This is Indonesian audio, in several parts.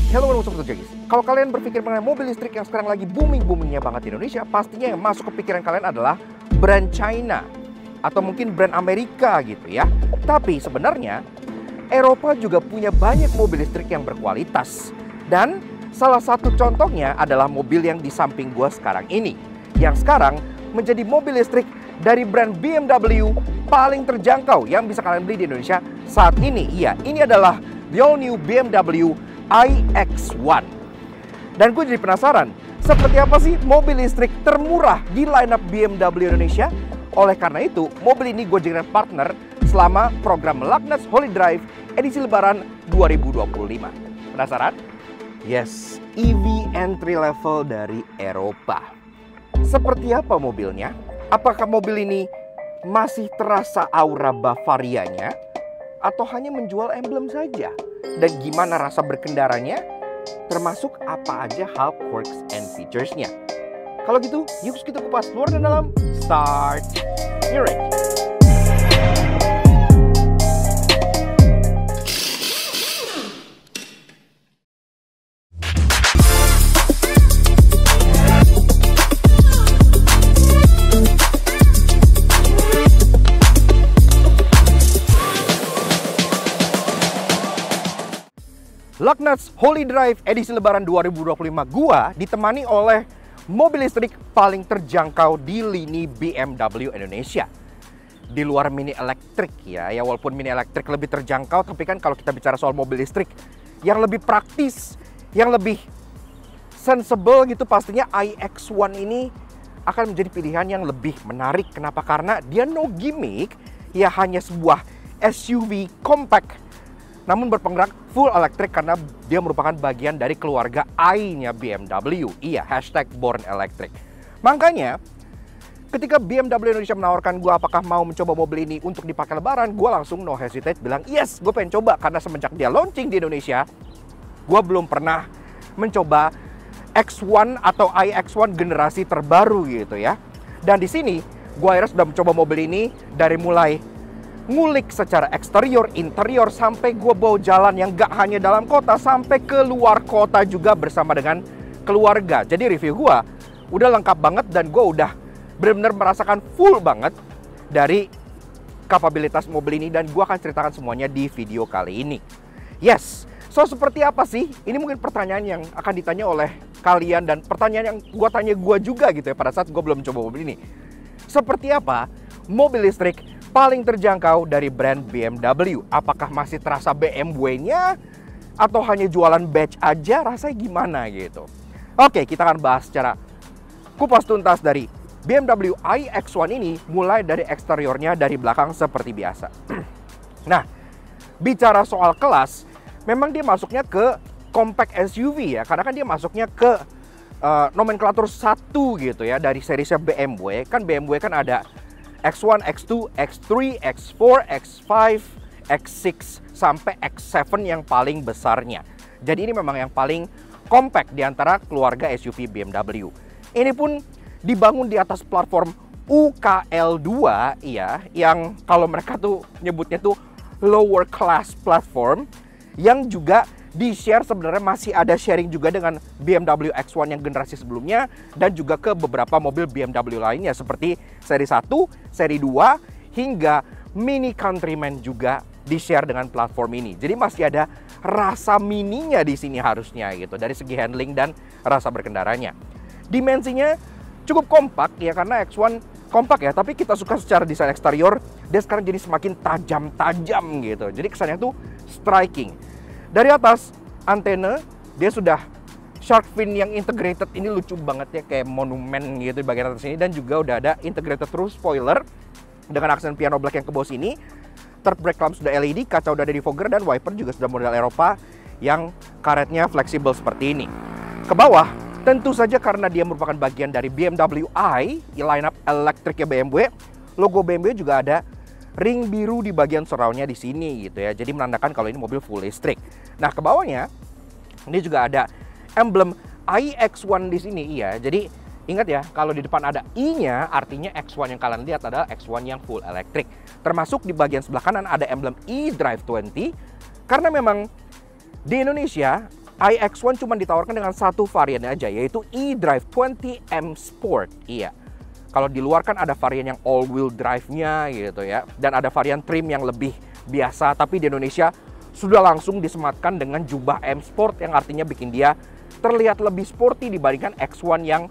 Hello Sobat Jagis. Kalau kalian berpikir mengenai mobil listrik yang sekarang lagi booming-boomingnya banget di Indonesia, pastinya yang masuk ke pikiran kalian adalah brand China atau mungkin brand Amerika gitu ya. Tapi sebenarnya Eropa juga punya banyak mobil listrik yang berkualitas. Dan salah satu contohnya adalah mobil yang di samping gua sekarang ini, yang sekarang menjadi mobil listrik dari brand BMW paling terjangkau yang bisa kalian beli di Indonesia saat ini. Iya, ini adalah the all new BMW iX1. Dan gue jadi penasaran, seperti apa sih mobil listrik termurah di lineup BMW Indonesia? Oleh karena itu, mobil ini gue jadikan partner selama program Lucknuts Holy Drive edisi Lebaran 2025. Penasaran? Yes, EV entry level dari Eropa. Seperti apa mobilnya? Apakah mobil ini masih terasa aura Bavarianya? Atau hanya menjual emblem saja? Dan gimana rasa berkendaranya? Termasuk apa aja hal quirks and features-nya? Kalau gitu, yuk kita kupas luar dan dalam. Start your engine. Lucknuts Holy Drive edisi Lebaran 2025 gua ditemani oleh mobil listrik paling terjangkau di lini BMW Indonesia. Di luar mini elektrik ya walaupun mini elektrik lebih terjangkau, tapi kan kalau kita bicara soal mobil listrik yang lebih praktis, yang lebih sensible gitu, pastinya iX1 ini akan menjadi pilihan yang lebih menarik. Kenapa? Karena dia no gimmick, ya hanya sebuah SUV compact namun berpenggerak full elektrik karena dia merupakan bagian dari keluarga I-nya BMW. Iya, #born electric. Makanya, ketika BMW Indonesia menawarkan gue apakah mau mencoba mobil ini untuk dipakai lebaran, gue langsung no hesitate bilang, yes, gue pengen coba. Karena semenjak dia launching di Indonesia, gue belum pernah mencoba X1 atau iX1 generasi terbaru gitu ya. Dan di sini, gue akhirnya sudah mencoba mobil ini dari mulai ngulik secara eksterior, interior, sampai gue bawa jalan yang gak hanya dalam kota, sampai ke luar kota juga bersama dengan keluarga. Jadi review gue udah lengkap banget dan gue udah benar-benar merasakan full banget dari kapabilitas mobil ini, dan gue akan ceritakan semuanya di video kali ini. Yes, so seperti apa sih? Ini mungkin pertanyaan yang akan ditanya oleh kalian dan pertanyaan yang gue tanya gue juga gitu ya pada saat gue belum coba mobil ini. Seperti apa mobil listrik paling terjangkau dari brand BMW? Apakah masih terasa BMW-nya atau hanya jualan badge aja? Rasanya gimana gitu? Oke, kita akan bahas secara kupas tuntas dari BMW iX1 ini, mulai dari eksteriornya dari belakang seperti biasa. Nah, bicara soal kelas, memang dia masuknya ke compact SUV ya, karena kan dia masuknya ke nomenklatur 1 gitu ya dari serisnya BMW. Kan BMW kan ada X1, X2, X3, X4, X5, X6, sampai X7 yang paling besarnya. Jadi ini memang yang paling compact di antara keluarga SUV BMW. Ini pun dibangun di atas platform UKL2 ya, yang kalau mereka tuh nyebutnya tuh lower class platform, yang juga di-share sebenarnya masih ada sharing juga dengan BMW X1 yang generasi sebelumnya dan juga ke beberapa mobil BMW lainnya seperti seri 1, seri 2 hingga Mini Countryman juga di-share dengan platform ini. Jadi masih ada rasa mininya di sini harusnya gitu dari segi handling dan rasa berkendaranya. Dimensinya cukup kompak ya, karena X1 kompak ya, tapi kita suka secara desain eksterior dia sekarang jadi semakin tajam-tajam gitu. Jadi kesannya tuh striking. Dari atas antena dia sudah shark fin yang integrated, ini lucu banget ya, kayak monumen gitu di bagian atas ini. Dan juga udah ada integrated roof spoiler dengan aksen piano black yang ke bawah sini. Third brake lamp sudah LED, kaca udah ada defogger, dan wiper juga sudah model Eropa yang karetnya fleksibel seperti ini. Ke bawah tentu saja karena dia merupakan bagian dari BMW i, lineup elektriknya BMW, logo BMW juga ada ring biru di bagian surround-nya di sini gitu ya. Jadi menandakan kalau ini mobil full listrik. Nah, ke bawahnya ini juga ada emblem iX1 di sini ya. Jadi ingat ya, kalau di depan ada I-nya artinya X1 yang kalian lihat adalah X1 yang full elektrik. Termasuk di bagian sebelah kanan ada emblem eDrive 20 karena memang di Indonesia iX1 cuma ditawarkan dengan satu varian aja, yaitu eDrive 20M Sport. Iya. Kalau di luar kan ada varian yang all-wheel drive-nya gitu ya. Dan ada varian trim yang lebih biasa. Tapi di Indonesia sudah langsung disematkan dengan jubah M Sport, yang artinya bikin dia terlihat lebih sporty dibandingkan X1 yang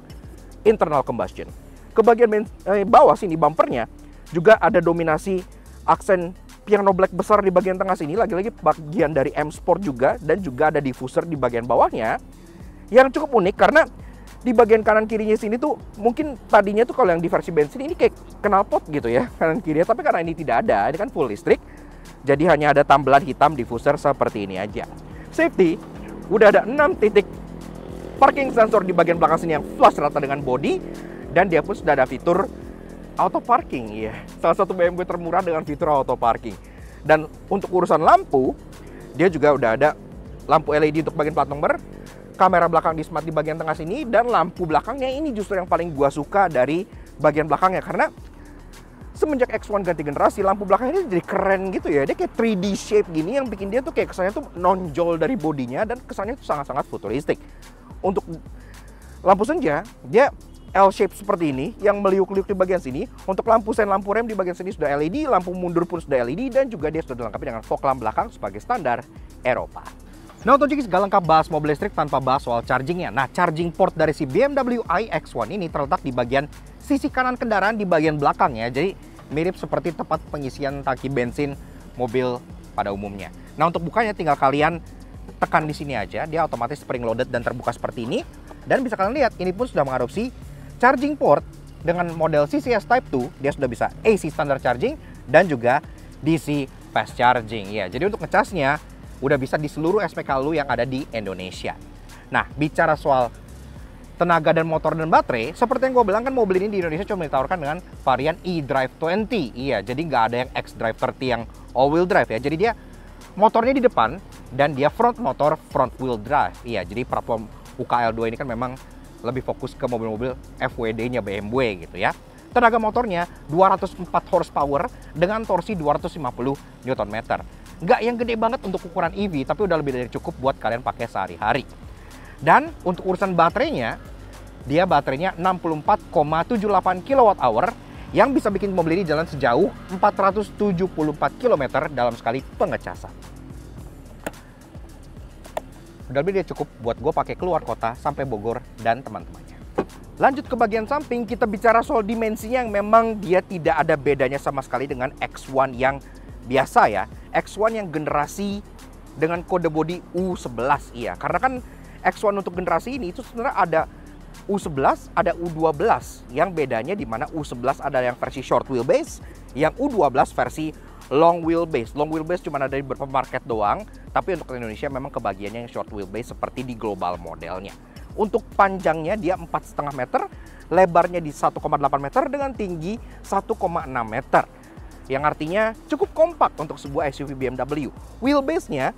internal combustion. Ke bagian bawah sini, bumpernya juga ada dominasi aksen piano black besar di bagian tengah sini. Lagi-lagi bagian dari M Sport juga. Dan juga ada diffuser di bagian bawahnya yang cukup unik karena di bagian kanan kirinya sini tuh mungkin tadinya tuh kalau yang di versi bensin ini kayak knalpot gitu ya kanan kirinya, tapi karena ini tidak ada, ini kan full listrik, jadi hanya ada tambelan hitam diffuser seperti ini aja. Safety, udah ada 6 titik parking sensor di bagian belakang sini yang flush rata dengan body, dan dia pun sudah ada fitur auto parking. Iya, salah satu BMW termurah dengan fitur auto parking. Dan untuk urusan lampu, dia juga udah ada lampu LED untuk bagian plat nomor, kamera belakang di smart di bagian tengah sini, dan lampu belakangnya ini justru yang paling gua suka dari bagian belakangnya, karena semenjak X1 ganti generasi, lampu belakangnya ini jadi keren gitu ya. Dia kayak 3D shape gini yang bikin dia tuh kayak kesannya tuh nonjol dari bodinya, dan kesannya tuh sangat-sangat futuristik. Untuk lampu senja, dia L shape seperti ini yang meliuk-liuk di bagian sini. Untuk lampu sen, lampu rem di bagian sini sudah LED, lampu mundur pun sudah LED, dan juga dia sudah dilengkapi dengan fog lamp belakang sebagai standar Eropa. Nah, untuk Jikis gak lengkap bahas mobil listrik tanpa bahas soal chargingnya. Nah, charging port dari si BMW iX1 ini terletak di bagian sisi kanan kendaraan di bagian belakangnya. Jadi mirip seperti tempat pengisian tangki bensin mobil pada umumnya. Nah, untuk bukanya tinggal kalian tekan di sini aja, dia otomatis spring loaded dan terbuka seperti ini. Dan bisa kalian lihat, ini pun sudah mengadopsi charging port dengan model CCS Type 2. Dia sudah bisa AC standard charging dan juga DC fast charging. Ya, jadi untuk ngecasnya udah bisa di seluruh SPK lu yang ada di Indonesia. Nah, bicara soal tenaga dan motor dan baterai, seperti yang gue bilang kan mobil ini di Indonesia cuma ditawarkan dengan varian eDrive 20. Iya, jadi nggak ada yang xDrive 30 yang all-wheel drive ya. Jadi dia motornya di depan dan dia front motor front wheel drive. Iya, jadi platform UKL2 ini kan memang lebih fokus ke mobil-mobil FWD-nya BMW gitu ya. Tenaga motornya 204 horsepower dengan torsi 250 Nm. Nggak yang gede banget untuk ukuran EV, tapi udah lebih dari cukup buat kalian pakai sehari-hari. Dan untuk urusan baterainya, dia baterainya 64,78 kWh yang bisa bikin mobil ini jalan sejauh 474 km dalam sekali pengecasan. Udah lebih dari cukup buat gue pakai keluar kota sampai Bogor dan teman-temannya. Lanjut ke bagian samping, kita bicara soal dimensinya yang memang dia tidak ada bedanya sama sekali dengan X1 yang biasa ya. X1 yang generasi dengan kode bodi U11. Iya, karena kan X1 untuk generasi ini itu sebenarnya ada U11, ada U12. Yang bedanya di mana U11 ada yang versi short wheelbase, yang U12 versi long wheelbase. Long wheelbase cuma ada di beberapa market doang, tapi untuk Indonesia memang kebagiannya yang short wheelbase seperti di global modelnya. Untuk panjangnya dia 4,5 meter, lebarnya di 1,8 meter dengan tinggi 1,6 meter. Yang artinya cukup kompak untuk sebuah SUV BMW. Wheelbase-nya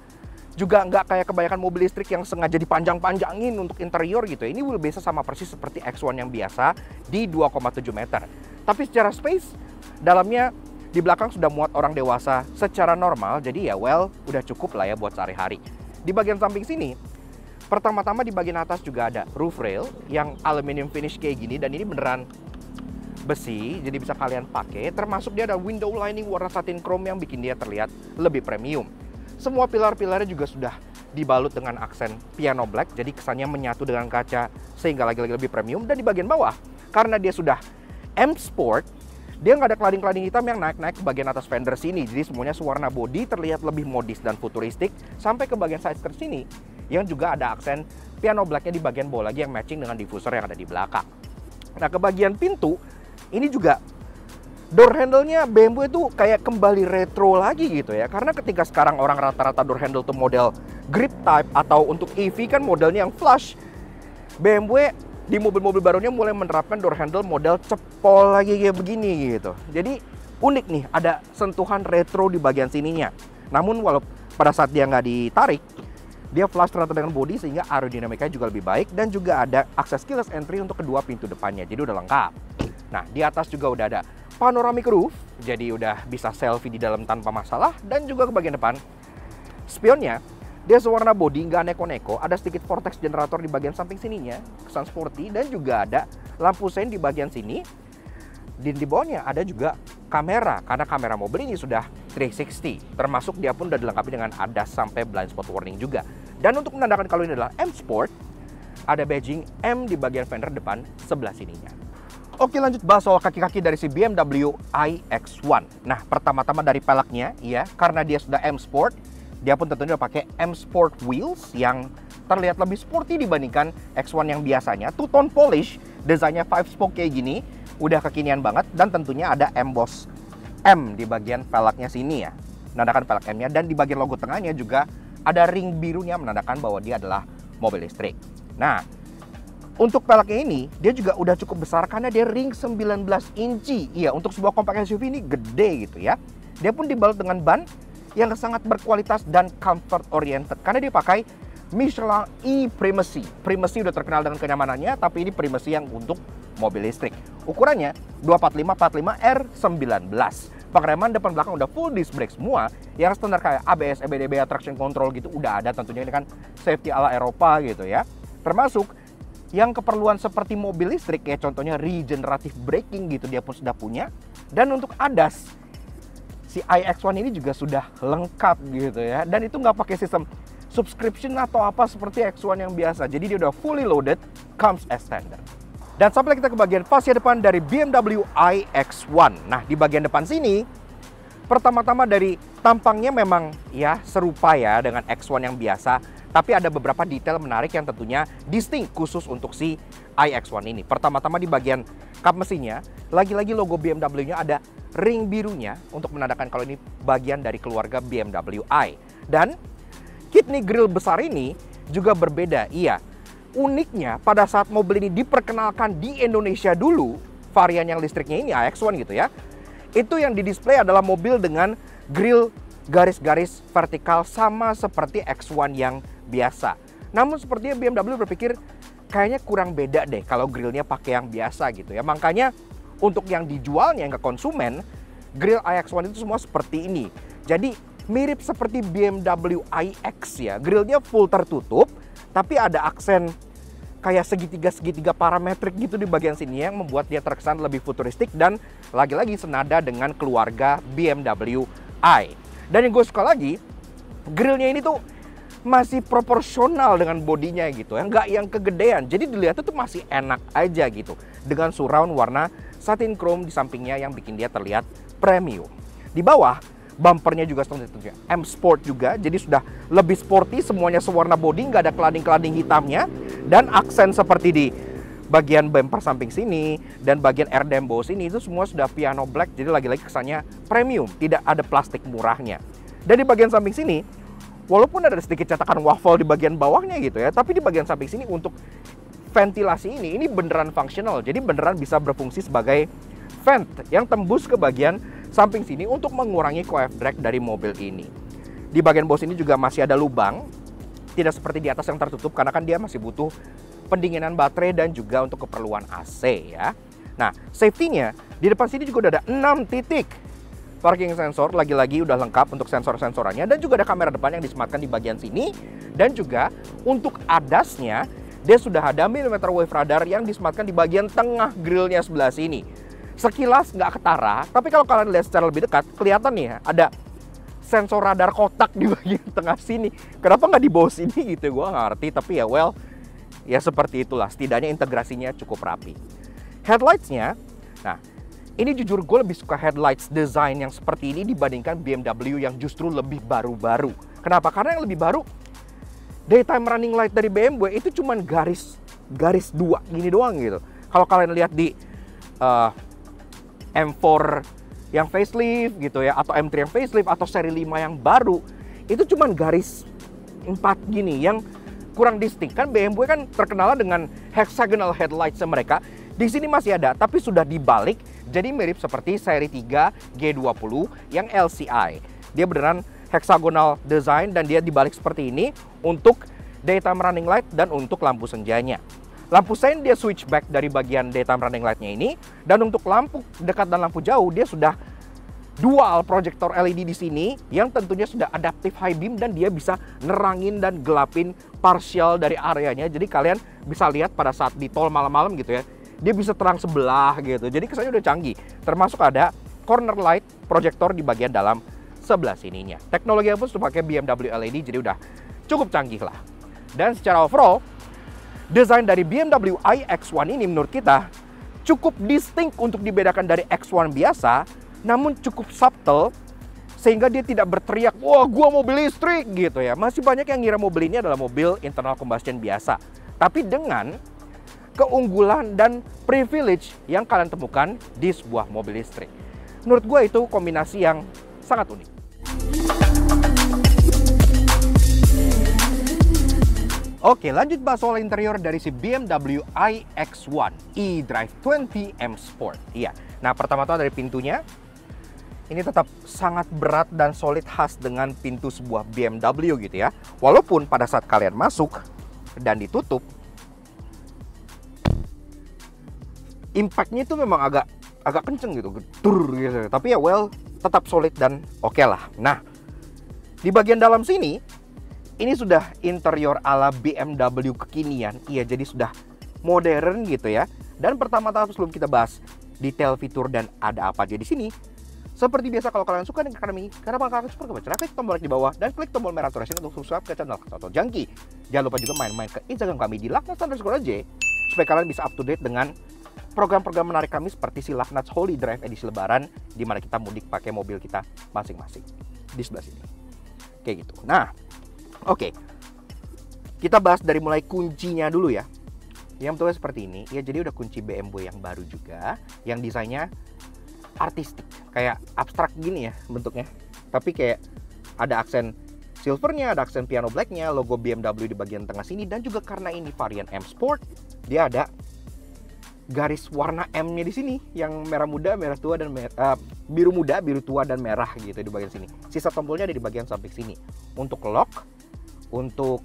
juga nggak kayak kebanyakan mobil listrik yang sengaja dipanjang-panjangin untuk interior gitu. Ini wheelbase sama persis seperti X1 yang biasa di 2,7 meter. Tapi secara space, dalamnya di belakang sudah muat orang dewasa secara normal. Jadi ya well, udah cukup lah ya buat sehari-hari. Di bagian samping sini, pertama-tama di bagian atas juga ada roof rail yang aluminium finish kayak gini. Dan ini beneran besi, jadi bisa kalian pakai. Termasuk dia ada window lining warna satin chrome yang bikin dia terlihat lebih premium. Semua pilar-pilarnya juga sudah dibalut dengan aksen piano black, jadi kesannya menyatu dengan kaca sehingga lagi-lagi lebih premium. Dan di bagian bawah, karena dia sudah M Sport, dia nggak ada cladding-cladding hitam yang naik-naik ke bagian atas fender sini. Jadi semuanya sewarna body, terlihat lebih modis dan futuristik. Sampai ke bagian side skirt sini, yang juga ada aksen piano blacknya di bagian bawah lagi yang matching dengan diffuser yang ada di belakang. Nah, ke bagian pintu, ini juga door handle-nya BMW itu kayak kembali retro lagi gitu ya. Karena ketika sekarang orang rata-rata door handle tuh model grip type atau untuk EV kan modelnya yang flush, BMW di mobil-mobil barunya mulai menerapkan door handle model cepol lagi kayak begini gitu. Jadi unik nih, ada sentuhan retro di bagian sininya. Namun walaupun pada saat dia nggak ditarik, dia flush rata dengan bodi sehingga aerodinamikanya juga lebih baik. Dan juga ada akses keyless entry untuk kedua pintu depannya, jadi udah lengkap. Nah, di atas juga udah ada panoramic roof, jadi udah bisa selfie di dalam tanpa masalah. Dan juga ke bagian depan, spionnya Dia sewarna body, nggak neko-neko. Ada sedikit vortex generator di bagian samping sininya, kesan sporty, dan juga ada lampu sein di bagian sini. Dan di bawahnya ada juga kamera, karena kamera mobil ini sudah 360. Termasuk dia pun sudah dilengkapi dengan ADAS sampai blind spot warning juga. Dan untuk menandakan kalau ini adalah M Sport, ada badging M di bagian fender depan sebelah sininya. Oke, lanjut bahas soal kaki-kaki dari si BMW iX1. Nah, pertama-tama dari peleknya, ya, karena dia sudah M Sport, dia pun tentunya udah pakai M Sport wheels yang terlihat lebih sporty dibandingkan X1 yang biasanya. Two-tone polish, desainnya 5-spoke kayak gini, udah kekinian banget, dan tentunya ada emboss M di bagian peleknya sini ya, menandakan pelek M-nya, dan di bagian logo tengahnya juga ada ring birunya menandakan bahwa dia adalah mobil listrik. Nah, untuk peleknya ini, dia juga udah cukup besar karena dia ring 19 inci. Iya, untuk sebuah compact SUV ini gede gitu ya. Dia pun dibalut dengan ban yang sangat berkualitas dan comfort oriented. Karena dia pakai Michelin e-Primacy. Primacy udah terkenal dengan kenyamanannya, tapi ini Primacy yang untuk mobil listrik. Ukurannya 245/45R19. Pengereman depan belakang udah full disc brake semua. Yang standar kayak ABS, EBD, traction control gitu udah ada. Tentunya ini kan safety ala Eropa gitu ya. Termasuk yang keperluan seperti mobil listrik, kayak contohnya regenerative braking gitu, dia pun sudah punya. Dan untuk ADAS, si iX1 ini juga sudah lengkap gitu ya. Dan itu nggak pakai sistem subscription atau apa seperti X1 yang biasa. Jadi dia udah fully loaded, comes as standard. Dan sampai kita ke bagian fascia depan dari BMW iX1. Nah, di bagian depan sini, pertama-tama dari tampangnya memang ya serupa ya dengan X1 yang biasa. Tapi ada beberapa detail menarik yang tentunya distinct khusus untuk si iX1 ini. Pertama-tama di bagian kap mesinnya, lagi-lagi logo BMW-nya ada ring birunya untuk menandakan kalau ini bagian dari keluarga BMW i. Dan kidney grill besar ini juga berbeda. Iya, uniknya pada saat mobil ini diperkenalkan di Indonesia dulu, varian yang listriknya ini iX1 gitu ya, itu yang didisplay adalah mobil dengan grill garis-garis vertikal sama seperti X1 yang biasa. Namun sepertinya BMW berpikir kayaknya kurang beda deh kalau grillnya pakai yang biasa gitu ya. Makanya untuk yang dijualnya ke konsumen, grill iX1 itu semua seperti ini. Jadi mirip seperti BMW iX ya. Grillnya full tertutup, tapi ada aksen kayak segitiga-segitiga parametrik gitu di bagian sini yang membuat dia terkesan lebih futuristik dan lagi-lagi senada dengan keluarga BMW i. Dan yang gue suka lagi, grillnya ini tuh masih proporsional dengan bodinya gitu ya, nggak yang kegedean. Jadi dilihat tuh masih enak aja gitu, dengan surround warna satin chrome di sampingnya yang bikin dia terlihat premium. Di bawah, bumpernya juga tentunya M Sport juga, jadi sudah lebih sporty, semuanya sewarna body, nggak ada kelading-kelading hitamnya. Dan aksen seperti di bagian bumper samping sini dan bagian air dam bawah sini itu semua sudah piano black, jadi lagi-lagi kesannya premium, tidak ada plastik murahnya. Dan di bagian samping sini, walaupun ada sedikit cetakan waffle di bagian bawahnya gitu ya, tapi di bagian samping sini untuk ventilasi ini beneran fungsional, jadi beneran bisa berfungsi sebagai vent yang tembus ke bagian samping sini untuk mengurangi coef drag dari mobil ini. Di bagian bawah sini juga masih ada lubang, tidak seperti di atas yang tertutup karena kan dia masih butuh pendinginan baterai dan juga untuk keperluan AC ya. Nah, safety-nya di depan sini juga udah ada 6 titik parking sensor, lagi-lagi udah lengkap untuk sensor-sensorannya, dan juga ada kamera depan yang disematkan di bagian sini. Dan juga untuk ADAS-nya, dia sudah ada millimeter wave radar yang disematkan di bagian tengah grillnya sebelah sini. Sekilas nggak ketara, tapi kalau kalian lihat secara lebih dekat, kelihatan nih ya, ada sensor radar kotak di bagian tengah sini. Kenapa nggak di bawah sini gitu, gue nggak ngerti, tapi ya well, ya seperti itulah, setidaknya integrasinya cukup rapi. Headlights-nya, nah ini jujur gue lebih suka headlights design yang seperti ini dibandingkan BMW yang justru lebih baru-baru. Kenapa? Karena yang lebih baru, daytime running light dari BMW itu cuman garis 2 gini doang gitu. Kalau kalian lihat di M4 yang facelift gitu ya, atau M3 yang facelift, atau seri 5 yang baru, itu cuman garis 4 gini yang kurang distinct. Kan BMW kan terkenal dengan hexagonal headlights mereka. Di sini masih ada, tapi sudah dibalik, jadi mirip seperti seri 3 G20 yang LCI. Dia beneran hexagonal design dan dia dibalik seperti ini untuk daytime running light dan untuk lampu senjanya. Lampu sein dia switchback dari bagian daytime running light-nya ini, dan untuk lampu dekat dan lampu jauh dia sudah dual proyektor LED di sini yang tentunya sudah adaptive high beam dan dia bisa nerangin dan gelapin partial dari areanya. Jadi kalian bisa lihat pada saat di tol malam-malam gitu ya, dia bisa terang sebelah gitu. Jadi kesannya udah canggih. Termasuk ada corner light proyektor di bagian dalam sebelah sininya. Teknologinya pun sudah pakai BMW LED, jadi udah cukup canggih lah. Dan secara overall, desain dari BMW iX1 ini menurut kita cukup distinct untuk dibedakan dari X1 biasa, namun cukup subtle sehingga dia tidak berteriak, wah gua mobil listrik gitu ya. Masih banyak yang ngira mobil ini adalah mobil internal combustion biasa. Tapi dengan keunggulan dan privilege yang kalian temukan di sebuah mobil listrik. Menurut gua itu kombinasi yang sangat unik. Oke, lanjut bahas soal interior dari si BMW iX1 eDrive 20M Sport. Iya, nah pertama-tama dari pintunya. Ini tetap sangat berat dan solid khas dengan pintu sebuah BMW gitu ya. Walaupun pada saat kalian masuk dan ditutup, impact-nya itu memang agak kenceng gitu, gedur gitu. Tapi ya well, tetap solid dan oke lah. Nah, di bagian dalam sini, ini sudah interior ala BMW kekinian. Iya, jadi sudah modern gitu ya. Dan pertama-tama sebelum kita bahas detail fitur dan ada apa aja di sini, seperti biasa kalau kalian suka dengan Academy, kenapa kalian suka baca, klik tombol like di bawah dan klik tombol merah tulisan untuk subscribe ke channel Toto Jangki. Jangan lupa juga main-main ke Instagram kami di laknats_j supaya kalian bisa up to date dengan program-program menarik kami seperti si Laknats Holy Drive edisi Lebaran, di mana kita mudik pakai mobil kita masing-masing di sebelah sini. Kayak gitu. Nah, oke. Kita bahas dari mulai kuncinya dulu ya. Yang bentuknya seperti ini. Ya, jadi udah kunci BMW yang baru juga, yang desainnya artistik, kayak abstrak gini ya bentuknya. Tapi kayak ada aksen silvernya, ada aksen piano blacknya, logo BMW di bagian tengah sini, dan juga karena ini varian M Sport, dia ada garis warna M-nya di sini yang merah muda, merah tua dan biru muda, biru tua dan merah gitu di bagian sini. Sisa tombolnya ada di bagian samping sini. Untuk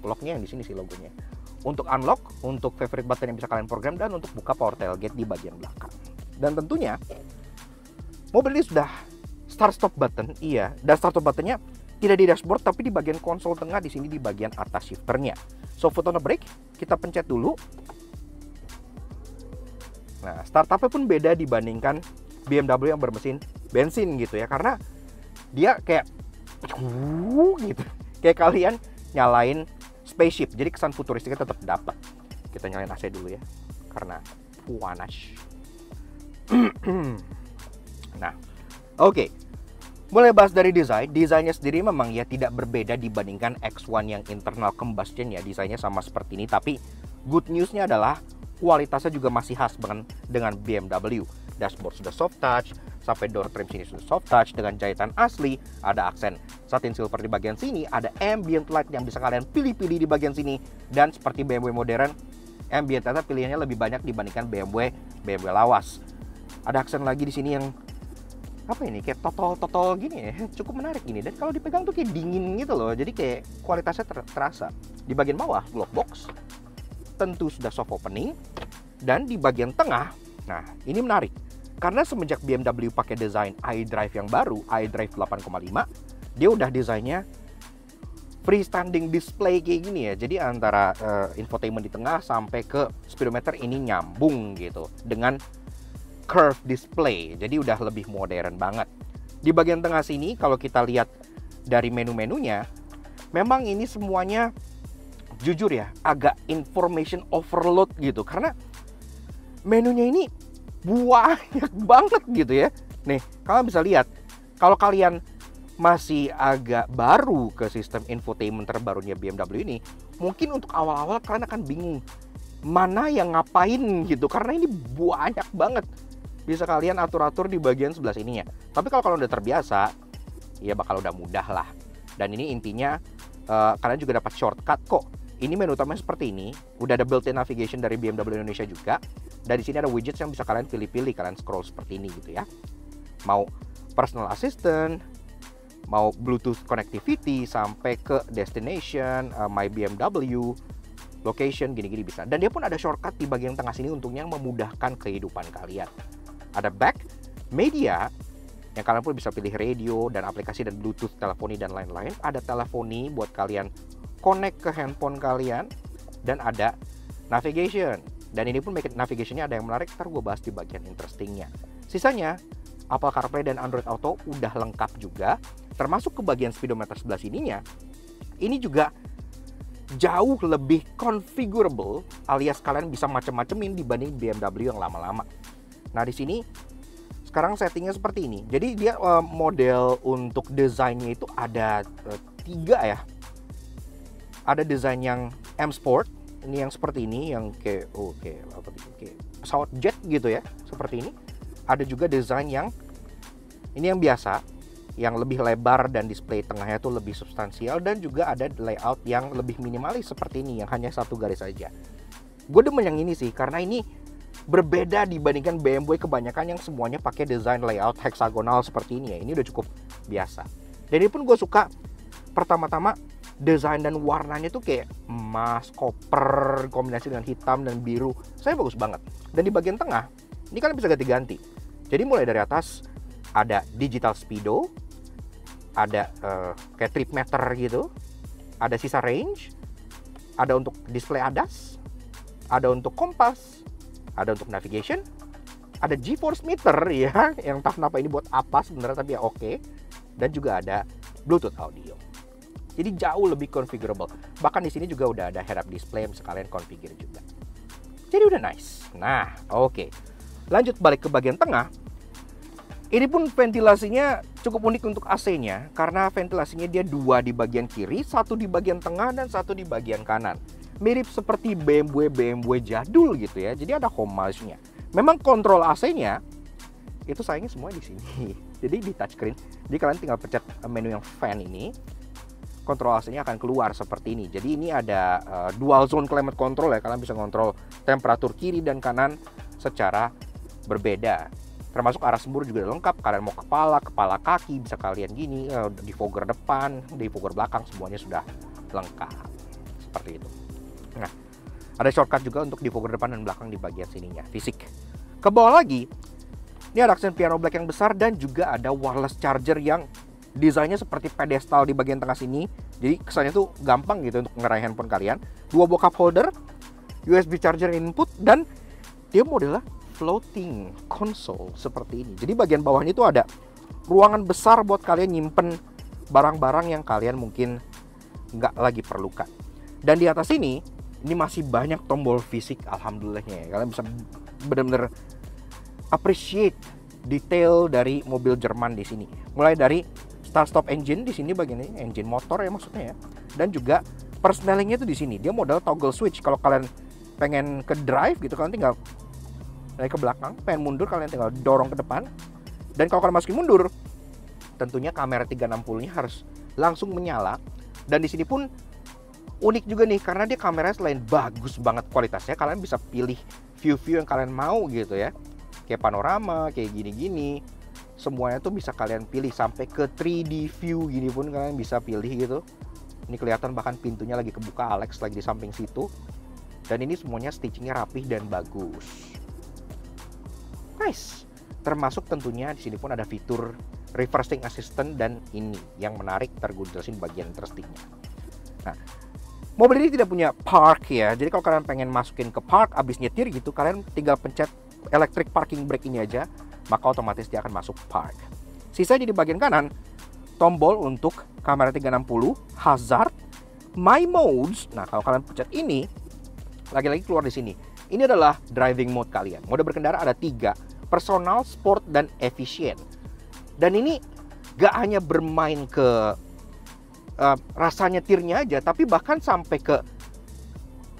locknya yang di sini sih logonya. Untuk unlock, untuk favorite button yang bisa kalian program, dan untuk buka power tailgate di bagian belakang. Dan tentunya mobil ini sudah start stop button, iya. Dan start stop buttonnya tidak di dashboard tapi di bagian konsol tengah di sini di bagian atas shifternya. So foot on the brake, kita pencet dulu. Nah, startupnya pun beda dibandingkan BMW yang bermesin bensin gitu ya, karena dia kayak gitu, kayak kalian nyalain spaceship. Jadi kesan futuristiknya tetap dapat. Kita nyalain AC dulu ya, karena panas. Nah, oke. Mulai bahas dari desain. Desainnya sendiri memang ya tidak berbeda dibandingkan X1 yang internal combustion ya. Desainnya sama seperti ini, tapi good newsnya adalah kualitasnya juga masih khas dengan BMW. Dashboard sudah soft touch, sampai door trim sini sudah soft touch dengan jahitan asli. Ada aksen satin silver di bagian sini, ada ambient light yang bisa kalian pilih-pilih di bagian sini. Dan seperti BMW modern, ambient light pilihannya lebih banyak dibandingkan BMW lawas. Ada aksen lagi di sini yang apa ini, kayak totol gini ya, cukup menarik ini. Dan kalau dipegang tuh kayak dingin gitu loh, jadi kayak kualitasnya terasa. Di bagian bawah glove box tentu sudah soft opening, dan di bagian tengah, nah ini menarik karena semenjak BMW pakai desain iDrive yang baru, iDrive 8,5, dia udah desainnya freestanding display kayak gini ya. Jadi antara infotainment di tengah sampai ke speedometer ini nyambung gitu dengan curve display, jadi udah lebih modern banget. Di bagian tengah sini kalau kita lihat dari menu-menunya, memang ini semuanya jujur ya agak information overload gitu, karena menunya ini banyak banget gitu ya. Nih, kalian bisa lihat, kalau kalian masih agak baru ke sistem infotainment terbarunya BMW ini, mungkin untuk awal-awal kalian akan bingung mana yang ngapain gitu, karena ini banyak banget. Bisa kalian atur-atur di bagian sebelah sininya. Tapi kalau kalian udah terbiasa, ya bakal udah mudah lah. Dan ini intinya kalian juga dapat shortcut kok. Ini menu utamanya seperti ini. Udah ada built-in navigation dari BMW Indonesia juga. Dan di sini ada widgets yang bisa kalian pilih-pilih. Kalian scroll seperti ini gitu ya. Mau personal assistant, mau Bluetooth connectivity, sampai ke destination, my BMW, location, gini-gini bisa. Dan dia pun ada shortcut di bagian tengah sini untuk yang memudahkan kehidupan kalian. Ada back, media, yang kalian pun bisa pilih radio dan aplikasi dan Bluetooth, teleponi dan lain-lain. Ada teleponi buat kalian connect ke handphone kalian, dan ada navigation. Dan ini pun navigation-nya ada yang menarik, ntar gue bahas di bagian interesting-nya. Sisanya Apple CarPlay dan Android Auto udah lengkap juga, termasuk ke bagian speedometer sebelah sininya. Ini juga jauh lebih configurable, alias kalian bisa macam-macamin dibanding BMW yang lama-lama. Nah, di sini sekarang settingnya seperti ini. Jadi dia model untuk desainnya itu ada 3 ya. Ada desain yang M Sport, ini yang seperti ini, yang kayak pesawat jet gitu ya, seperti ini. Ada juga desain yang ini yang biasa, yang lebih lebar dan display tengahnya tuh lebih substansial, dan juga ada layout yang lebih minimalis seperti ini yang hanya 1 garis saja. Gue demen yang ini sih karena ini berbeda dibandingkan BMW kebanyakan yang semuanya pakai desain layout heksagonal seperti ini ya. Ini udah cukup biasa. Dan ini pun gue suka, pertama-tama desain dan warnanya tuh kayak emas, koper, kombinasi dengan hitam dan biru. Saya bagus banget. Dan di bagian tengah, ini kalian bisa ganti-ganti. Jadi mulai dari atas ada digital speedo, ada kayak trip meter gitu, ada sisa range, ada untuk display ADAS, ada untuk kompas, ada untuk navigation, ada GeForce meter ya, yang entah kenapa ini buat apa sebenarnya, tapi ya oke. Dan juga ada Bluetooth audio. Jadi jauh lebih configurable. Bahkan di sini juga udah ada head up display yang bisa kalian configure juga. Jadi udah nice. Nah, oke. Lanjut balik ke bagian tengah. Ini pun ventilasinya cukup unik untuk AC-nya, karena ventilasinya dia 2 di bagian kiri, 1 di bagian tengah, dan 1 di bagian kanan. Mirip seperti BMW jadul gitu ya. Jadi ada homage-nya. Memang kontrol AC-nya itu sayangnya semua di sini. Jadi di touchscreen. Jadi kalian tinggal pencet menu yang fan ini, kontrol AC-nya akan keluar seperti ini. Jadi ini ada dual zone climate control ya. Kalian bisa kontrol temperatur kiri dan kanan secara berbeda. Termasuk arah sembur juga lengkap. Kalian mau kepala kaki bisa kalian gini, defogger depan, defogger belakang, semuanya sudah lengkap. Seperti itu. Nah, ada shortcut juga untuk defogger depan dan belakang di bagian sininya, fisik. Ke bawah lagi, ini ada aksen piano black yang besar, dan juga ada wireless charger yang desainnya seperti pedestal di bagian tengah sini. Jadi kesannya tuh gampang gitu untuk ngeraih handphone kalian. 2 buah cup holder, USB charger input, dan dia modelnya floating console seperti ini. Jadi bagian bawahnya itu ada ruangan besar buat kalian nyimpen barang-barang yang kalian mungkin nggak lagi perlukan. Dan di atas ini masih banyak tombol fisik, alhamdulillahnya ya. Kalian bisa benar-benar appreciate detail dari mobil Jerman di sini. Mulai dari start stop engine di sini, bagian ini engine motor ya maksudnya ya. Dan juga persnelingnya itu di sini. Dia model toggle switch. Kalau kalian pengen ke drive gitu, kalian tinggal naik ke belakang, pengen mundur kalian tinggal dorong ke depan. Dan kalau kalian masukin mundur, tentunya kamera 360-nya harus langsung menyala. Dan di sini pun unik juga nih, karena dia kameranya selain bagus banget kualitasnya, kalian bisa pilih view-view yang kalian mau gitu ya. Kayak panorama, kayak gini-gini. Semuanya tuh bisa kalian pilih, sampai ke 3D view gini pun kalian bisa pilih gitu. Ini kelihatan bahkan pintunya lagi kebuka, Alex lagi di samping situ. Dan ini semuanya stitchingnya rapih dan bagus. Nice. Termasuk tentunya di sini pun ada fitur reversing assistant, dan ini yang menarik, ntar gue jelasin bagian interestingnya. Nah, mobil ini tidak punya park ya. Jadi kalau kalian pengen masukin ke park abis nyetir gitu, kalian tinggal pencet electric parking brake ini aja, maka otomatis dia akan masuk park. Sisanya di bagian kanan, tombol untuk kamera 360, hazard, my modes. Nah, kalau kalian pencet ini, lagi-lagi keluar di sini. Ini adalah driving mode kalian. Mode berkendara ada 3, personal, sport, dan efisien. Dan ini gak hanya bermain ke rasa nyetirnya aja, tapi bahkan sampai ke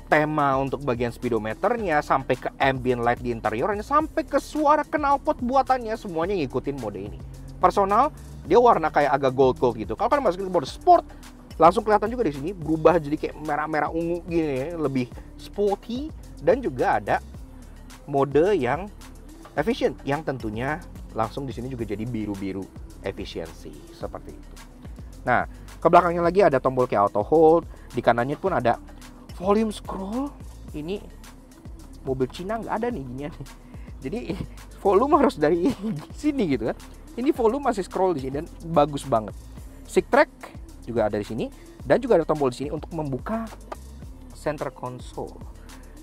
tema untuk bagian speedometernya, sampai ke ambient light di interiornya, sampai ke suara knalpot buatannya, semuanya ngikutin mode ini. Personal, dia warna kayak agak gold gitu. Kalau kalian masukin mode sport, langsung kelihatan juga di sini berubah jadi kayak merah-merah ungu gini, lebih sporty. Dan juga ada mode yang efisien, yang tentunya langsung di sini juga jadi biru-biru efisiensi seperti itu. Nah, ke belakangnya lagi ada tombol kayak auto hold, di kanannya pun ada volume scroll. Ini mobil Cina nggak ada nih ginian. Jadi volume harus dari sini gitu kan. Ini volume masih scroll di sini dan bagus banget. Stick track juga ada di sini dan juga ada tombol di sini untuk membuka center console.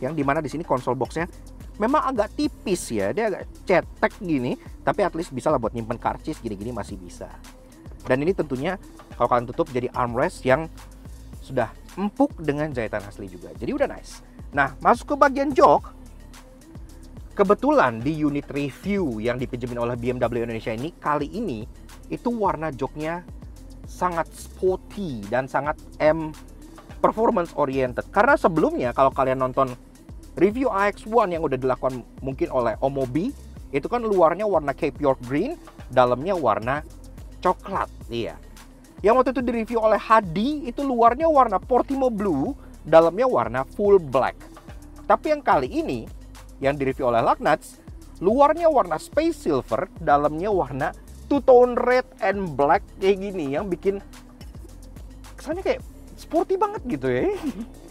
Yang dimana di sini console boxnya memang agak tipis ya, dia agak cetek gini, tapi at least bisa lah buat nyimpen karcis gini-gini masih bisa. Dan ini tentunya kalau kalian tutup jadi armrest yang sudah empuk dengan jahitan asli juga. Jadi udah nice. Nah, masuk ke bagian jok. Kebetulan di unit review yang dipinjemin oleh BMW Indonesia ini, kali ini itu warna joknya sangat sporty dan sangat performance oriented. Karena sebelumnya kalau kalian nonton review AX1 yang udah dilakukan mungkin oleh Omobi, itu kan luarnya warna Cape York Green, dalamnya warna coklat. Iya. Yang waktu itu direview oleh Hadi itu luarnya warna Portimo Blue, dalamnya warna full black. Tapi yang kali ini yang direview oleh Lugnuts, luarnya warna Space Silver, dalamnya warna two-tone red and black kayak gini, yang bikin kesannya kayak sporty banget gitu ya.